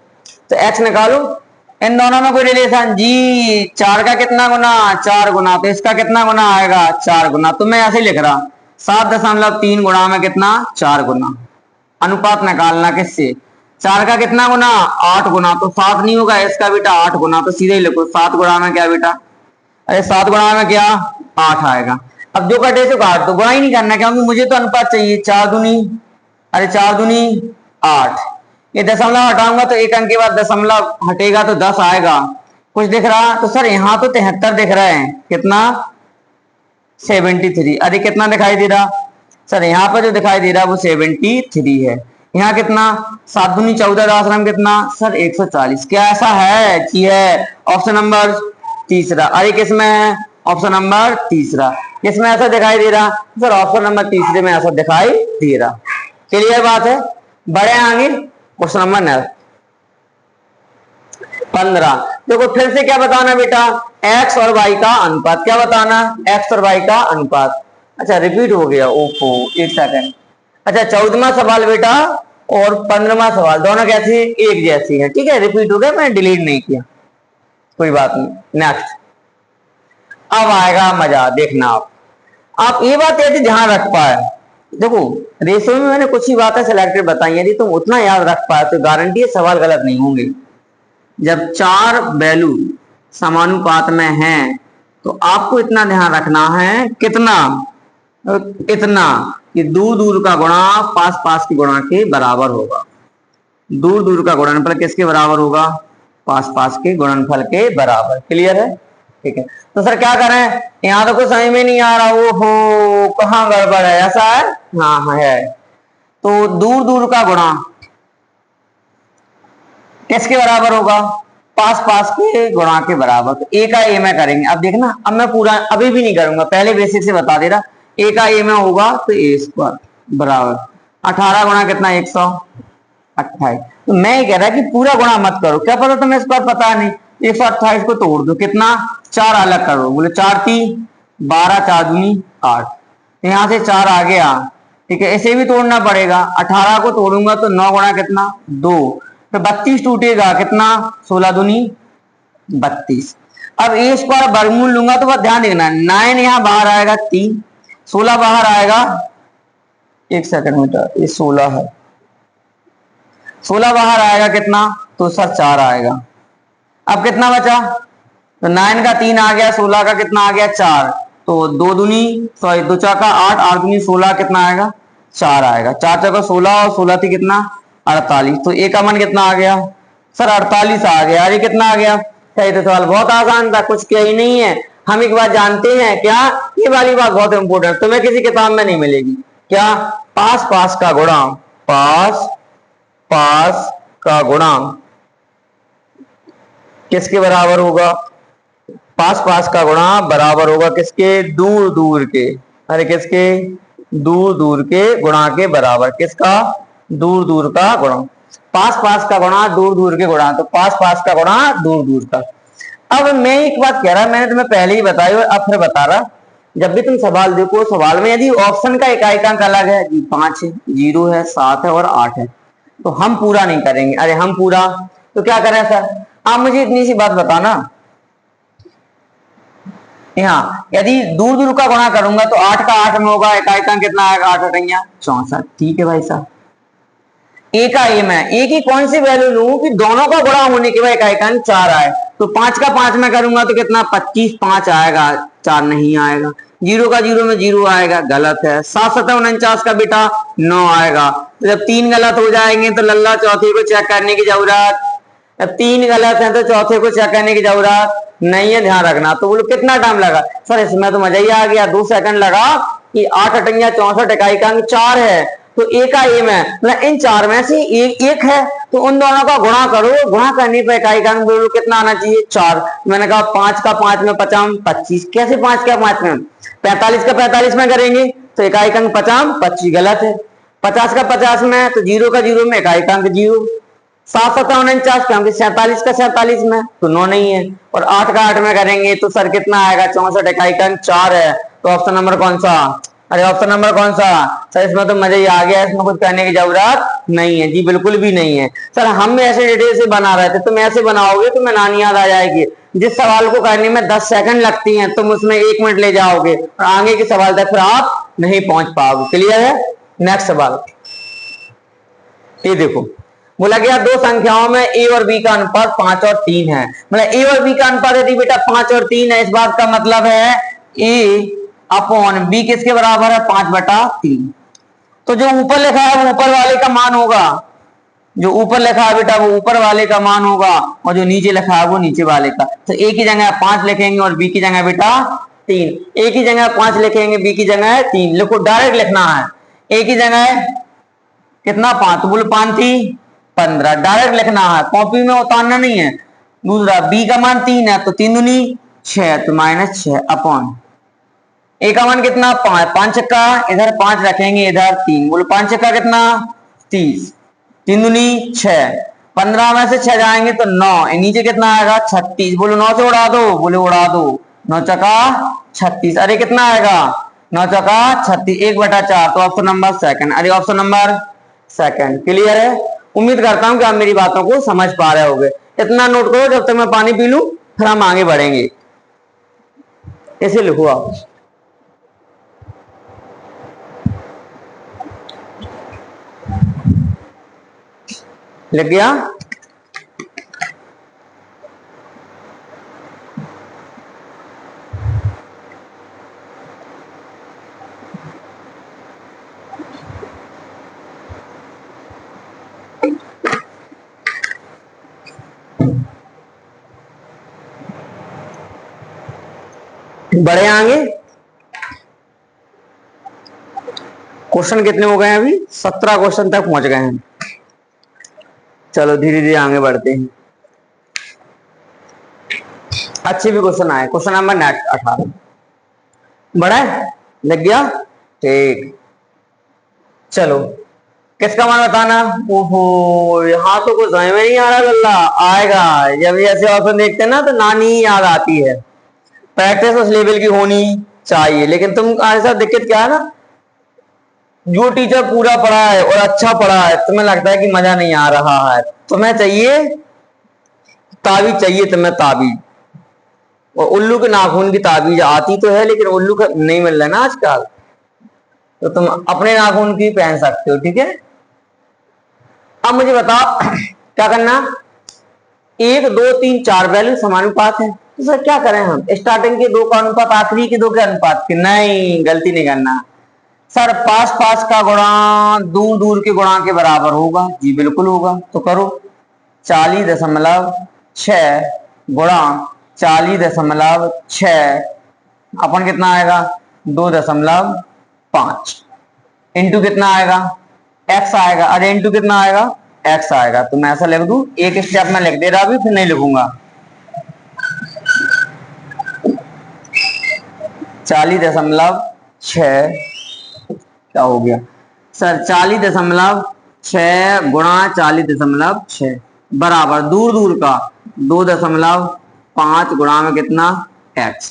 तो एक्स निकालो, इन दोनों में कोई रिलेशन जी, 4 का कितना गुना, 4 गुना, तो इसका कितना गुना आएगा, 4 गुना। तो मैं ऐसे लिख रहा 7.3 गुणा में कितना, 4 गुना। अनुपात निकालना किससे, 4 का कितना गुना, 8 गुना, तो 7 नहीं होगा इसका बेटा, 8 गुना, तो सीधे ही लिखो 7 गुणा में क्या बेटा, अरे 7 गुणा में क्या 8 आएगा। अब जो कटे सो काट दो, गुणा ही नहीं करना क्योंकि मुझे तो अनुपात चाहिए। 4 दूनी, अरे 4 दूनी 8, ये दशमलव हटाऊंगा तो एक अंक के बाद दशमलव हटेगा तो 10 आएगा। कुछ दिख रहा, तो सर यहाँ तो 73 दिख रहे हैं, कितना 73। अरे कितना दिखाई दे रहा सर, यहाँ पर जो दिखाई दे रहा वो 73 है। यहाँ कितना, 7 दूनी 14, 10 कितना सर 140। क्या ऐसा है कि है, ऑप्शन नंबर तीसरा। अरे किसमें है, ऑप्शन नंबर तीसरा। किसमें ऐसा दिखाई दे रहा सर, ऑप्शन नंबर तीसरे में ऐसा दिखाई दे रहा। क्लियर बात है, बड़े आगे क्वेश्चन नंबर 15। देखो फिर से क्या बताना बेटा, एक्स और वाई का अनुपात। क्या बताना, एक्स और वाई का अनुपात। अच्छा रिपीट हो गया, ओहो एक सेकंड। अच्छा 14वां सवाल बेटा और 15वां सवाल दोनों कैसी, एक जैसी है, ठीक है, रिपीट हो गया, मैंने डिलीट नहीं किया, कोई बात नहीं। नेक्स्ट अब आएगा मजा, देखना आप ये बात यदि ध्यान रख पाए। देखो रेशो में मैंने कुछ ही बातें सिलेक्टेड बताई, यदि तुम उतना याद रख पाए तो गारंटी है सवाल गलत नहीं होंगे। जब 4 वैल्यू समानुपात में हैं तो आपको इतना ध्यान रखना है, कितना, इतना कि दूर दूर का गुणा पास पास के गुणा के बराबर होगा। दूर दूर का गुणनफल किसके बराबर होगा, पास पास के गुणनफल के बराबर। क्लियर है, ठीक है। तो सर क्या करें, यहाँ तो कुछ समझ में नहीं आ रहा, वो हो कहाँ गड़बड़ है, ऐसा है, हाँ है। तो दूर दूर का गुणा किसके बराबर होगा, पास पास के गुणा के बराबर। तो ए का ए में करेंगे। अब देखना, अब मैं पूरा अभी भी नहीं करूंगा, पहले बेसिक से बता दे रहा। ए का ए में होगा तो ए स्क्वायर बराबर 18 गुणा कितना 128। तो मैं ये कह रहा कि पूरा गुणा मत करो, क्या पता तुम्हें स्क्वायर पता नहीं, 128 को तोड़ दो, कितना 4 अलग करो, बोले 4 3 12, 4 दूनी 8, यहां से 4 आ गया, ठीक है। इसे भी तोड़ना पड़ेगा, 18 को तोड़ूंगा तो 9 गुणा कितना 2, तो 32 टूटेगा, कितना 16 दूनी 32। अब ए स्क्वायर वर्गमूल लूंगा तो बस ध्यान देखना, 9 यहाँ बाहर आएगा 3, 16 बाहर आएगा, एक सेकंड बेटा ये 16 है, 16 बाहर आएगा कितना, तो सर 4 आएगा। अब कितना बचा, तो 9 का 3 आ गया, 16 का कितना आ गया 4, तो 2 दूनी 2 चाका 8, 8 दूनी 16 कितना आएगा 4 आएगा, 4 चाका 16 और 16 थी कितना 48। तो ए का मन कितना आ गया सर 48 आ गया। अरे कितना आ गया, सही। तो सवाल बहुत आसान था, कुछ क्या ही नहीं है। हम एक बात जानते हैं, क्या, ये वाली बात बहुत इंपोर्टेंट, तुम्हें किसी किताब में नहीं मिलेगी। क्या, पास पास का गुणा, पास पास का गुणा किसके बराबर होगा, पास पास का गुणा बराबर होगा किसके, दूर दूर के। अरे किसके, दूर दूर के गुणा के बराबर। किसका, दूर दूर का गुणा, पास पास का गुणा दूर दूर के गुणा, तो पास पास का गुणा दूर दूर का। अब मैं एक बात कह रहा, मैंने तुम्हें पहले ही बताई और अब फिर बता रहा, जब भी तुम सवाल देखो, सवाल में यदि ऑप्शन का इकाइकांक अलग है, 5 है, 0 है, 7 है और 8 है, तो हम पूरा नहीं करेंगे। अरे हम पूरा, तो क्या करें सर, आप मुझे इतनी सी बात बताना, यहाँ यदि दूर दूर का गुणा करूंगा तो 8 का 8 में होगा, इकाइकांक कितना आएगा, 8 अठैया 64। ठीक है भाई साहब, ए का ए में ए की कौन सी वैल्यू लूं कि दोनों का गुणा होने के बाद इकाइकांक 4 आए, तो 5 का 5 में करूंगा तो कितना 25, 5 आएगा, 4 नहीं आएगा। 0 का 0 में 0 आएगा, गलत है। 7 7 49 का बेटा 9 आएगा। तो जब 3 गलत हो जाएंगे तो लल्ला चौथे को चेक करने की जरूरत अब 3 गलत है तो चौथे को चेक करने की जरूरत नहीं है, ध्यान रखना। तो बोलो कितना टाइम लगा? सर इसमें तो मजा ही आ गया, 2 सेकंड लगा कि 8 अठंगा 64, इकाई का अंक 4 है तो ए का एम है, मतलब इन 4 में से एक है तो उन दोनों का गुणा करो, गुणा करने पर इकाई का अंक बोलो कितना आना चाहिए? 4। मैंने कहा 5 का 5 में 50 25, कैसे 5 का 5 में? 45 का 45 में करेंगे तो इकाई का अंक 50 25 गलत है। 50 का 50 में तो 0 का 0 में इकाई का अंक 0। 7 7 49 क्योंकि 47 का 47 में तो 9 नहीं है। और 8 का 8 में करेंगे तो सर कितना आएगा? 64, इकाई का अंक 4 है। तो ऑप्शन नंबर कौन सा? अरे ऑप्शन नंबर कौन सा? सर इसमें तो मजा ही आ गया, इसमें कुछ करने की जरूरत नहीं है जी, बिल्कुल भी नहीं है। सर हम ऐसे डिटेल से बना रहे थे, तुम ऐसे बनाओगे तो मैं नानी याद आ जाएगी। जिस सवाल को करने में 10 सेकंड लगती हैं तुम उसमें 1 मिनट ले जाओगे और आगे के सवाल तक फिर आप नहीं पहुंच पाओगे। क्लियर है? नेक्स्ट सवाल ये देखो, बोला गया दो संख्याओं में ए और बी का अनुपात 5 और 3 है। मतलब ए और बी का अनुपात यदि बेटा 5 और 3 है, इस बात का मतलब है ए अपॉन बी किसके बराबर है? 5/3। तो जो ऊपर लिखा है वो ऊपर वाले का मान होगा, जो ऊपर लिखा है बेटा वो ऊपर वाले का मान होगा और जो नीचे लिखा है वो नीचे वाले का। तो ए की जगह 5 लिखेंगे और बी की जगह बेटा 3। ए की जगह 5 लिखेंगे, बी की जगह 3। लिखो, डायरेक्ट लिखना है। ए की जगह कितना? 5, तो बोलो 5 थी 15, डायरेक्ट लिखना है, कॉपी में उतारना नहीं है। दूसरा बी का मान 3 है तो 3 दूनी 6 तो -6 अपॉन ए का मान कितना? 5। 5 छक्का इधर 5 रखेंगे, इधर 3। बोलो 5 छक्का कितना? 30। 3 दूनी 6, 15 में से 6 जाएंगे तो 9, नीचे कितना आएगा? 36। बोलो 9 से उड़ा दो, बोले उड़ा दो, 9 चक्का 36। अरे कितना आएगा? 9 चक्का 36, 1/4। तो ऑप्शन नंबर सेकंड। अरे ऑप्शन नंबर सेकंड। क्लियर है? उम्मीद करता हूं कि आप मेरी बातों को समझ पा रहे होगे। इतना नोट करो, जब तक मैं पानी पी लूं फिर हम आगे बढ़ेंगे। ऐसे लिखो आप। लिख गया? बढ़े आगे। क्वेश्चन कितने हो गए हैं? अभी 17 क्वेश्चन तक पहुंच गए हैं। चलो धीरे धीरे आगे बढ़ते हैं। अच्छे भी क्वेश्चन आए। क्वेश्चन नंबर नेक्स्ट 18 बड़ा है, लग गया? ठीक, चलो किसका मान बताना? ओहो, यहाँ तो कुछ समझ में नहीं आ रहा गल्ला। आएगा जब ऐसे ऑप्शन देखते हैं ना तो नानी याद आती है। प्रैक्टिस उस लेवल की होनी चाहिए, लेकिन तुम ऐसा दिक्कत क्या है ना, जो टीचर पूरा पढ़ा है और अच्छा पढ़ा है तुम्हें लगता है कि मजा नहीं आ रहा है, तुम्हें चाहिए ताबीज, चाहिए तुम्हें ताबीज। और उल्लू के नाखून की ताबीज आती तो है लेकिन उल्लू का नहीं मिल रहा है ना आजकल, तो तुम अपने नाखून की पहन सकते हो। ठीक है, अब मुझे बताओ क्या करना? 1 2 3 4 वैल्यू समानुपात है, तो सर क्या करें हम? स्टार्टिंग के 2 का अनुपात आखिरी के 2 के अनुपात के? नहीं, गलती नहीं करना सर। पास पास का गुणा दूर दूर के गुणा के बराबर होगा। जी बिल्कुल होगा, तो करो। 40.6 गुणा 40.6 अपन कितना आएगा? 2.5 इंटू कितना आएगा? x आएगा। अरे इंटू कितना आएगा? x आएगा। तो मैं ऐसा लिख दूं, एक स्टेप में लिख दे रहा अभी, फिर नहीं लिखूंगा। 40.6 क्या हो गया सर? 40.6 गुणा 40.6 बराबर दूर दूर का 2.5 गुणा में कितना? x।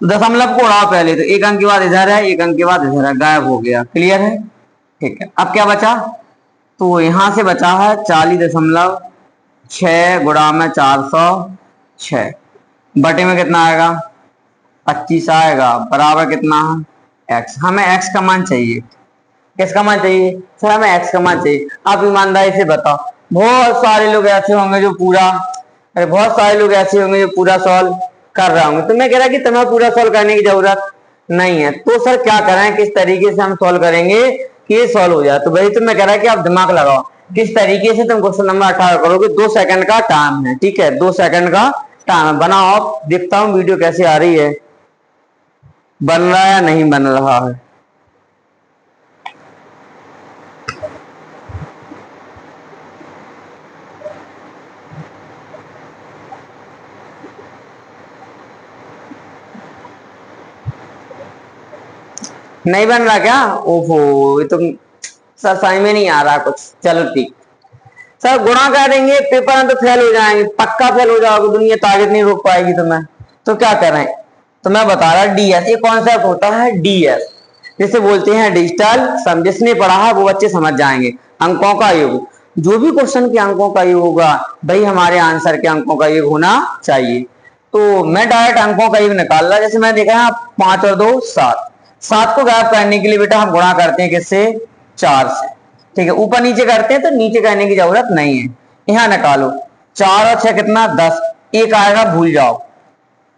दशमलव को उड़ाओ पहले, तो एक अंक के बाद इधर है, एक अंक के बाद इधर है, गायब हो गया। क्लियर है? ठीक है, अब क्या बचा? तो यहां से बचा है 40.6 गुणा में 406 बटे में कितना आएगा? 25 आएगा, बराबर कितना? x। हमें x का मान चाहिए। किसका मान चाहिए? सर हमें x का मान चाहिए। आप ईमानदारी से बताओ, बहुत सारे लोग ऐसे होंगे जो पूरा, अरे बहुत सारे लोग ऐसे होंगे जो पूरा सॉल्व कर रहे होंगे। तो मैं कह रहा कि तुम्हें पूरा सॉल्व करने की जरूरत नहीं है। तो सर क्या करें, किस तरीके से हम सॉल्व करेंगे कि ये सॉल्व हो जाए? तो भाई तो मैं कह रहा कि आप दिमाग लगाओ। किस तरीके से तुम क्वेश्चन नंबर 18 करोगे। 2 सेकंड का टाइम है, ठीक है, 2 सेकंड का टाइम है। बनाओ, आप देखता हूं वीडियो कैसे आ रही है, बन रहा है या नहीं बन रहा है। नहीं बन रहा क्या? ओहो, ये तो सर समझ में नहीं आ रहा कुछ। चलो ठीक, सर गुणा कर देंगे, पेपर में तो फेल हो जाएंगे, पक्का फेल हो जाओगे, दुनिया ताकत नहीं रोक पाएगी तुम्हें। तो क्या करें, तो मैं बता रहा डीएस, ये कॉन्सेप्ट होता है डीएस, जिसे बोलते हैं डिजिटल सम। जिसने पढ़ा है वो बच्चे समझ जाएंगे। अंकों का योग, जो भी क्वेश्चन के अंकों का योग होगा भाई हमारे आंसर के अंकों का योग होना चाहिए। तो मैं डायरेक्ट अंकों का योग निकाल रहा, जैसे मैं देखा है 5 और 2 7। 7 को गायब करने के लिए बेटा हम गुणा करते हैं किससे? 4 से, ठीक है। ऊपर नीचे करते हैं तो नीचे करने की जरूरत नहीं है। यहां निकालो, 4 और 6 कितना? 10। एक आएगा, भूल जाओ।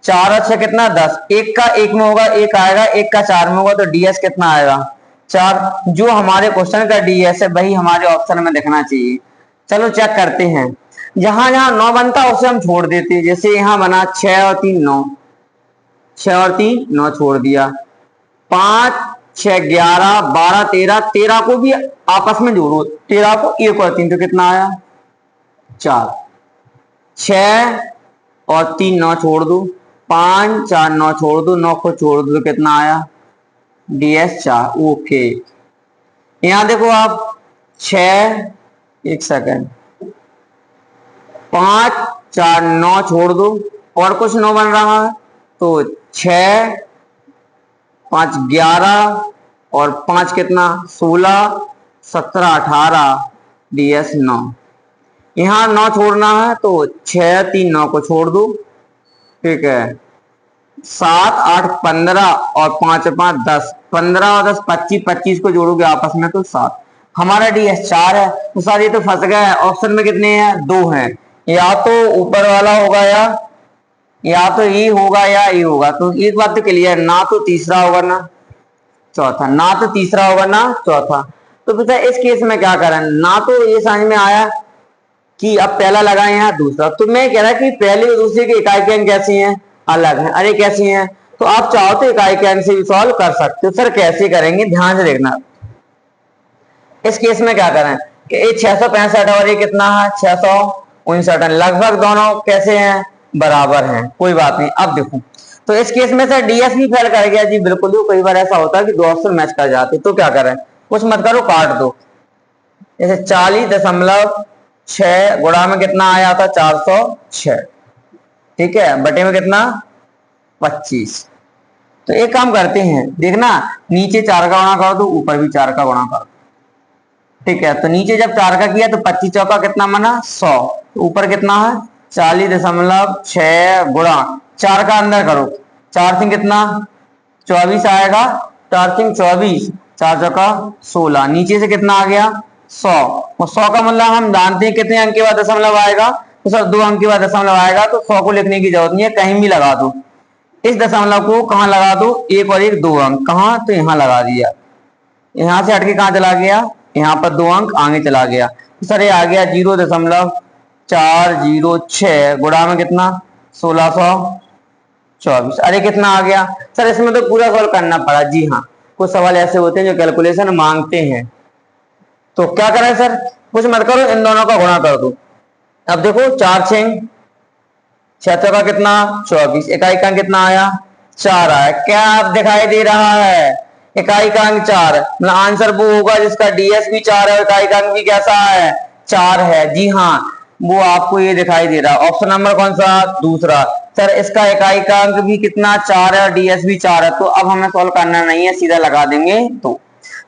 4 और 6 कितना? 10। एक का एक में होगा, एक आएगा, एक का 4 में होगा, तो डीएस कितना आएगा? 4। जो हमारे क्वेश्चन का डीएस है वही हमारे ऑप्शन में दिखना चाहिए। चलो चेक करते हैं। जहां जहां 9 बनता है उसे हम छोड़ देते हैं। जैसे यहां बना 6 और 3 9, 6 और 3 9 छोड़ दिया। 5 6 11 12 13, 13 को भी आपस में जोड़ो, 13 को 1 और 3 तो कितना आया? 4। 6 और 3 9 छोड़ दो, 5 4 9 छोड़ दो, 9 को छोड़ दो तो कितना आया? डीएस 4। ओके, यहां देखो आप, 6, 1 सेकंड, 5 4 9 छोड़ दो, और कुछ 9 बन रहा है तो 6 5 11 और 5 कितना? 16 17 18, डीएस 9। यहां 9 छोड़ना है तो 6 3 9 को छोड़ दो, ठीक है। 7 8 15 और 5 5 10, 15 और 10 25, 25 को जोड़ोगे आपस में तो 7। हमारा डीएस 4 है। तो सर ये तो फंस गया है, ऑप्शन में कितने हैं? 2 हैं। या तो ऊपर वाला होगा या तो ये होगा या ये होगा। तो एक बात तो क्लियर, ना तो तीसरा होगा ना चौथा, ना तो तीसरा होगा ना चौथा। तो बेटा इस केस में क्या करें? ना तो ये समझ में आया कि अब पहला लगाए यहाँ दूसरा, तो मैं कह रहा कि पहले और दूसरे के इकाई के अंक कैसी हैं? अलग हैं। अरे कैसी हैं? तो आप चाहो तो इकाई के अंक से भी सॉल्व कर सकते हो। सर कैसे करेंगे, ध्यान से देखना। इस केस में क्या करें कि ये 665 और ये कितना है? 659। लगभग दोनों कैसे हैं? बराबर हैं, कोई बात नहीं। अब देखो, तो इस केस में सर डीएस भी फेल कर गया जी, बिल्कुल ही। कई बार ऐसा होता है कि दो ऑप्शन मैच कर जाते, तो क्या करें? कुछ मत करो, काट दो। जैसे 40.6 गुणा में कितना आया था? 406, ठीक है, बटे में कितना? 25। तो एक काम करते हैं, देखना, नीचे 4 का गुणा कर दो, ऊपर भी 4 का गुणा कर दो, ठीक है। तो नीचे जब 4 का किया तो 25 चौका कितना बना? 100। तो ऊपर कितना है? 40.6 गुणा 4 का अंदर करो, 4 से कितना? 24 आएगा, 4 से 24, 4 चौका 16, नीचे से कितना आ गया? 100। और 100 का मतलब हम जानते हैं कितने अंक के बाद दशमलव आएगा? तो सर 2 अंक के बाद दशमलव आएगा, तो 100 को लिखने की जरूरत नहीं है, कहीं भी लगा दो। इस दशमलव को कहां लगा दो? एक और एक 2 अंक, कहां? तो यहां लगा दिया। यहां से हटके कहां चला गया? यहाँ पर 2 अंक आगे चला गया। तो सर ये आ गया 0.406 गुणा में कितना? 1624। अरे कितना आ गया? सर इसमें तो पूरा सॉल्व करना पड़ा। जी हाँ, कुछ सवाल ऐसे होते हैं जो कैलकुलेशन मांगते हैं। तो क्या करें सर? कुछ मत करो, इन दोनों का गुणा कर दो। अब देखो 4 6 का कितना? 24। इकाई का कितना आया? 4 आया। क्या आप दिखाई दे रहा है? इकाई का अंक 4, मतलब आंसर वो होगा जिसका डीएस भी 4 है और इकाई का अंक भी कैसा है? 4 है। जी हाँ, वो आपको ये दिखाई दे रहा है। ऑप्शन नंबर कौन सा? दूसरा। सर इसका इकाई का अंक भी कितना? 4 है और डीएस भी 4 है। तो अब हमें सॉल्व करना नहीं है, सीधा लगा देंगे।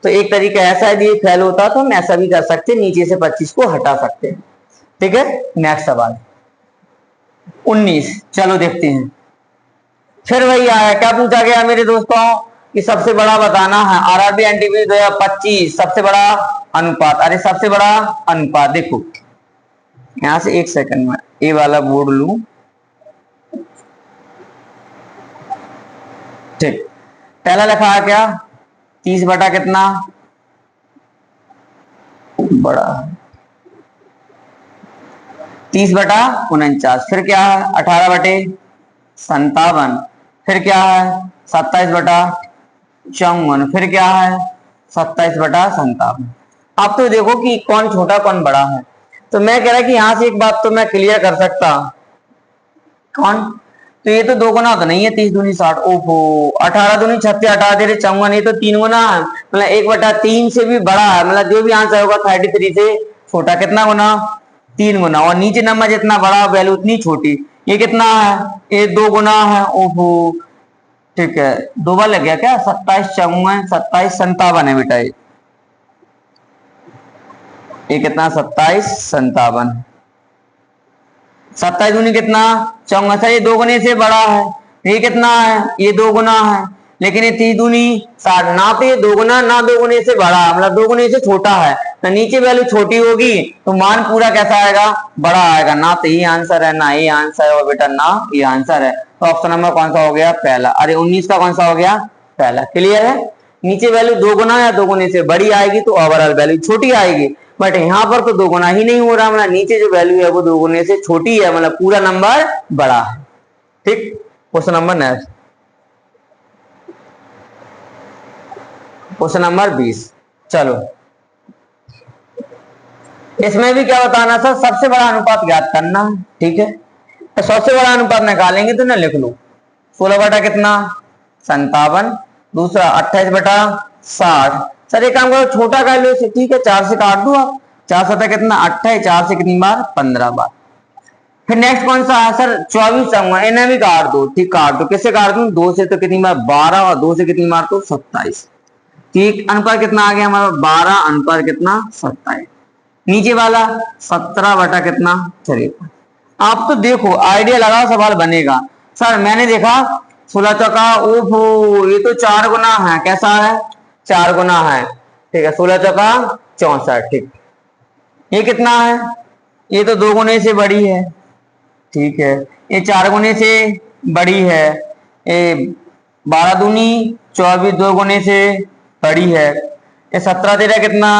तो एक तरीका ऐसा है, ये फेल होता तो हम ऐसा भी कर सकते, नीचे से 25 को हटा सकते हैं, ठीक है। नेक्स्ट सवाल 19, चलो देखते हैं। फिर वही आया, क्या पूछा गया मेरे दोस्तों कि सबसे बड़ा बताना है। आरआरबी एनटीपी 2025 सबसे बड़ा अनुपात। अरे सबसे बड़ा अनुपात देखो, यहां से 1 सेकंड में ये वाला बोर्ड लू, ठीक। पहला लिखा है क्या? 30 बटा कितना? बड़ा 30/49, फिर क्या है 18/57, फिर क्या है 27/54, फिर क्या है 27/57। अब तो देखो कि कौन छोटा कौन बड़ा है। तो मैं कह रहा कि यहां से एक बात तो मैं क्लियर कर सकता, कौन, तो ये तो 2 गुना तो नहीं है 30 दूनी 60, ओहो 18 दूनी 36, 18 54, ये तो 3 गुना है, मतलब 1/3 से भी बड़ा है, मतलब जो भी आंसर होगा 33 से छोटा, कितना गुना 3 गुना, और नीचे नंबर जितना बड़ा वैल्यू उतनी छोटी, ये कितना है, ये 2 गुना है, ओहो ठीक है 2 बार लग गया क्या, 27 54 27 57 है बेटा, ये कितना 27 57, 27 दूनी कितना 54, ये 2 गुने से बड़ा है, ये कितना है ये 2 गुना है, लेकिन ये 30 दूनी 60, ना तो ये 2 गुना ना 2 गुने से बड़ा है, मतलब 2 गुने से छोटा है, तो नीचे वैल्यू छोटी होगी तो मान पूरा कैसा आएगा, बड़ा आएगा, ना तो ये आंसर है ना ये आंसर है, और बेटा ना ये आंसर है, तो ऑप्शन नंबर कौन सा हो गया, पहला। अरे 19 का कौन सा हो गया, पहला। क्लियर है, नीचे वैल्यू 2 गुना या 2 गुने से बड़ी आएगी तो ओवरऑल वैल्यू छोटी आएगी, बट यहाँ पर तो 2 गुना ही नहीं हो रहा, मतलब नीचे जो वैल्यू है वो 2 गुने से छोटी है, मतलब पूरा नंबर बड़ा है। ठीक, question number next, question number 20। चलो इसमें भी क्या बताना सर, सबसे बड़ा अनुपात ज्ञात करना। ठीक है, तो सबसे बड़ा अनुपात निकालेंगे तो ना लिख लो 16 बटा कितना 57, दूसरा 28/60। सर एक काम करो छोटा कर लो इसे, ठीक है 4 से काट दो आप, 4 7 कितना 28, 4 से कितनी बार 15 बार। फिर नेक्स्ट कौन सा है सर 24 आऊंगा, इन्हें भी काट दो, ठीक काट दो, किससे काट दूं 2 से तो कितनी बार 12, और 2 से कितनी बार तो 27, ठीक अनुपात कितना आ गया हमारा 12 अनुपात कितना 27, नीचे वाला 17 बटा कितना 53। आप तो देखो आइडिया लगाओ सवाल बनेगा। सर मैंने देखा 16 चौका, ओहो ये तो 4 गुना है, कैसा है 4 गुना है, ठीक है 16 चौका 64, ठीक ये कितना है, ये तो 2 गुने से बड़ी है, ठीक है ये 4 गुने से बड़ी है, ये 12 दूनी 24 2 गुने से बड़ी है, ये 17 तेरा कितना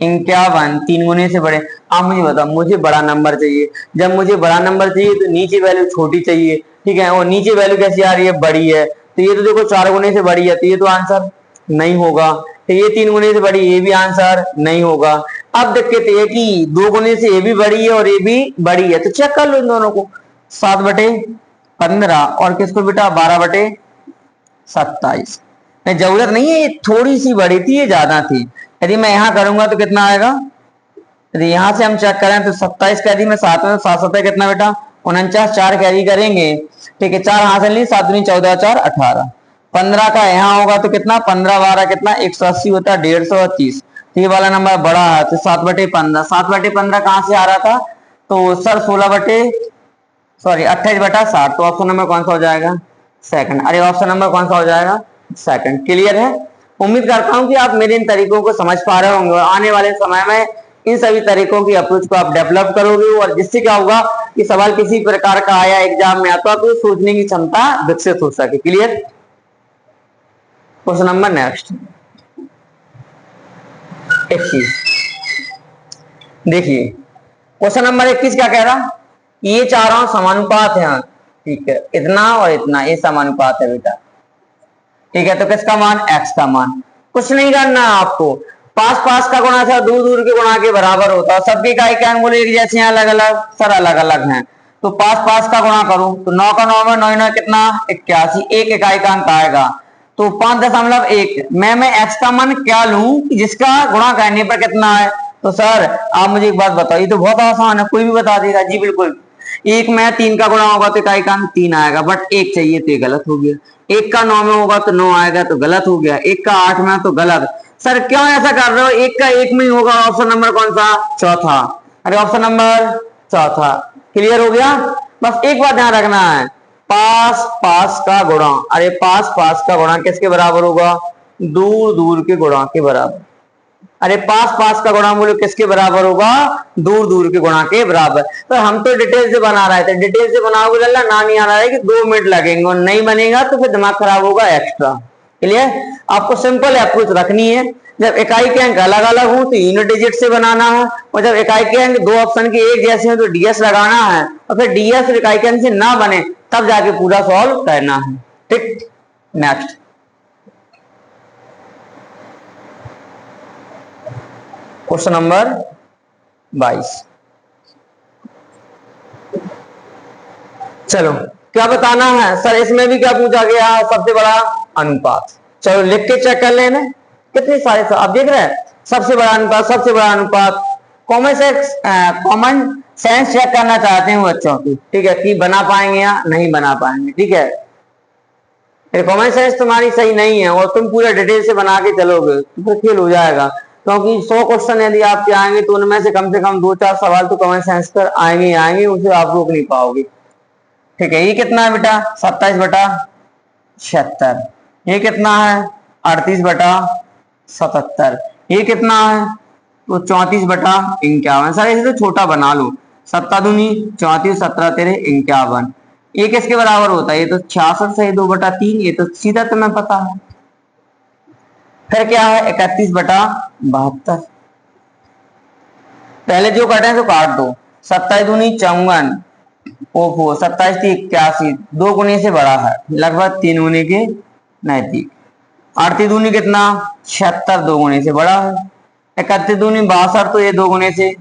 51 3 गुने से बड़े। आप मुझे बताओ मुझे बड़ा नंबर चाहिए, जब मुझे बड़ा नंबर चाहिए तो नीचे वैल्यू छोटी चाहिए, ठीक है, और नीचे वैल्यू कैसी आ रही है बड़ी है, तो ये तो देखो 4 गुने से बड़ी है, तो ये तो आंसर नहीं होगा, तो ये 3 गुने से बड़ी, ये भी आंसर नहीं होगा। अब दिक्कत ये कि 2 गुने से ये भी बड़ी है और ये भी बड़ी है, तो चेक कर लो इन दोनों को 7/15 और किसको बेटा 12/27, जरूरत नहीं है, ये थोड़ी सी बड़ी थी ये ज्यादा थी, यदि मैं यहां करूंगा तो कितना आएगा, यदि यहां से हम चेक करें तो 27 कैरी में 7 में 7 7 कितना बेटा 49, 4 कैरी करेंगे, ठीक है 4 हासिल नहीं 7 दूनी 14 4 18, 15 का यहाँ होगा तो कितना 15 12 कितना 180 होता है 150 ये वाला नंबर बड़ा है, तो 7/15, 7/15 कहां से आ रहा था, तो सर 28/60, तो ऑप्शन नंबर कौन सा हो जाएगा सेकंड। अरे ऑप्शन नंबर कौन सा हो जाएगा सेकंड। क्लियर है, उम्मीद करता हूं कि आप मेरे इन तरीकों को समझ पा रहे होंगे, और आने वाले समय में इन सभी तरीकों की अप्रोच को आप डेवलप करोगे, और जिससे क्या होगा कि सवाल किसी प्रकार का आया एग्जाम में आता तो सोचने की क्षमता विकसित हो सके। Clear, question number next 21। देखिए क्वेश्चन नंबर 21 क्या कह रहा, ये चारों समानुपात हैं, ठीक है इतना और इतना ये समानुपात है बेटा, ठीक है तो किसका मान x का मान, कुछ नहीं करना है आपको, पास पास का गुणा था दूर दूर के गुणा के बराबर होता है, सबके इकाई क्या बोले एक जैसे हैं अलग अलग, सर अलग अलग हैं, तो पास पास का गुणा करूं तो 9 का 9 में 9 9 कितना 81, एक इकाई का अंक आएगा, तो 5.1 मैं x का मान क्या लूं जिसका गुणा करने पर कितना है, तो सर आप मुझे एक बात बताओ, ये तो बहुत आसान है कोई भी बता देगा, जी बिल्कुल, एक में 3 का गुणा होगा तो इकाई का अंक 3 आएगा, बट एक चाहिए तो ये गलत हो गया, एक का 9 में होगा तो 9 आएगा तो गलत हो गया, एक का 8 में तो गलत, सर क्यों ऐसा कर रहे हो, एक का 1 में ही होगा, ऑप्शन नंबर कौन सा चौथा, अरे ऑप्शन नंबर चौथा। क्लियर हो गया, बस एक बात ध्यान रखना है, पास पास का गुणा, अरे पास पास का गुणा किसके बराबर होगा, दूर दूर के गुणा के बराबर, अरे पास पास का गुणा बोलो किसके बराबर होगा, दूर दूर के गुणा के बराबर। तो हम तो डिटेल से बना रहे थे, डिटेल से बनाओगे लल्ला ना नहीं आ रहा है कि 2 मिनट लगेंगे, और नहीं बनेगा तो फिर दिमाग खराब होगा एक्स्ट्रा, क्लियर? आपको सिंपल अप्रोच रखनी है। जब इकाई के अंक अलग अलग हो तो यूनिट डिजिट से बनाना है, और जब इकाई के अंक दो ऑप्शन के एक जैसे हो तो डीएस लगाना है, और फिर डीएस और इकाई के अंक से ना बने तब जाके पूरा सॉल्व करना है। ठीक, नेक्स्ट क्वेश्चन नंबर 22। चलो क्या बताना है सर, इसमें भी क्या पूछा गया? सबसे बड़ा अनुपात। चलो लिख के चेक कर लेना, कितने सारे आप देख रहे हैं। सबसे बड़ा अनुपात, सबसे बड़ा अनुपात। कॉमन सेंस चेक करना चाहते हैं बच्चों की, ठीक है, कि बना पाएंगे या नहीं बना पाएंगे। ठीक है, कॉमन सेंस तुम्हारी सही नहीं है और तुम पूरा डिटेल से बना के चलोगे तो फिर फेल हो जाएगा, क्योंकि 100 क्वेश्चन यदि आपके आएंगे तो उनमें से कम 2-4 सवाल तो कॉमन सेंस पर आएंगे ही आएंगे, उसे आप रोक नहीं पाओगे। ठीक है, ये कितना है बेटा? 27/76। ये कितना है? 38/77। ये कितना है? तो 34/51। सर इसे तो छोटा बना लो, 7 दूनी 34, 17 तेरे 51। ये किसके बराबर होता है? ये तो 66 से 2/3, ये तो सीधा तुम्हें पता है। फिर क्या है? 31/72। पहले जो कटे तो काट दो। 27 दूनी 54, ओफो 27 थी 81, 2 गुने से बड़ा है, लगभग 3 गुने के नजदीक। 38 दूनी कितना? 76, 2 गुने से बड़ा है। 31 दूनी 62, तो ये 2 गुने से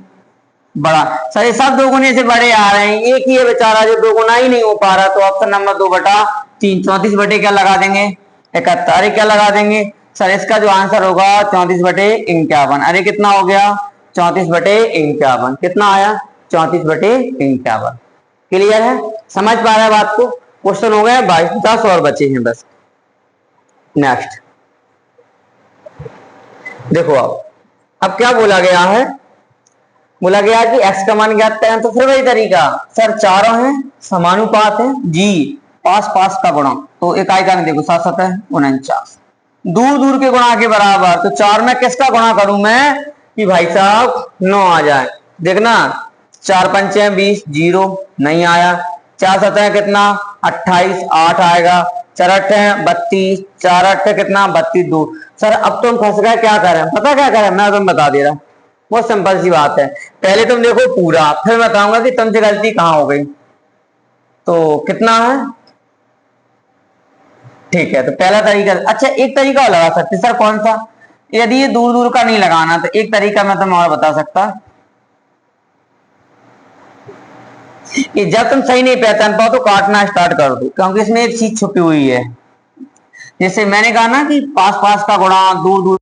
बड़ा। सर ये सब 2 गुने से बड़े आ रहे हैं, एक ही है बेचारा जो 2 गुना ही नहीं हो पा रहा, तो ऑप्शन नंबर 2/3। 34 बटे क्या लगा देंगे? 71। क्या लगा देंगे? सर इसका जो आंसर होगा 34/51। अरे कितना हो गया? 34/51। कितना आया? 34/51। क्लियर है? समझ पा रहे हैं बात को? क्वेश्चन हो गए 22, 10 और बचे हैं बस। नेक्स्ट देखो, अब क्या बोला गया है? बोला गया कि x का मान ज्ञात करें, तो फिर वही तरीका। सर चारों हैं, समानुपात है जी, पास पास का गुणा, तो इकाई का देखो 7 7 49, दूर दूर के गुणा के बराबर। तो 4 में किसका गुणा करूं मैं कि भाई साहब 9 आ जाए? देखना, 4 पंचे 20, 0 नहीं आया। 4 7 कितना? 28, 8 आएगा। 4 8 32, 4 8 कितना? 32। सर अब तुम फंस गए, क्या करें? पता क्या करें? मैं तुम बता दे रहा, बहुत सिंपल सी बात है। पहले तुम देखो पूरा, फिर बताऊंगा कि तुमसे गलती कहां हो गई। तो कितना है? ठीक है, तो पहला तरीका। अच्छा एक तरीका और लगा सकते, सर कौन सा? यदि ये दूर दूर का नहीं लगाना तो एक तरीका मैं तुम्हें और बता सकता, कि जब तुम सही नहीं पहचान पाओ तो काटना स्टार्ट कर दो, क्योंकि इसमें एक चीज छुपी हुई है। जैसे मैंने कहा ना कि पास पास का गुणा, दूर दूर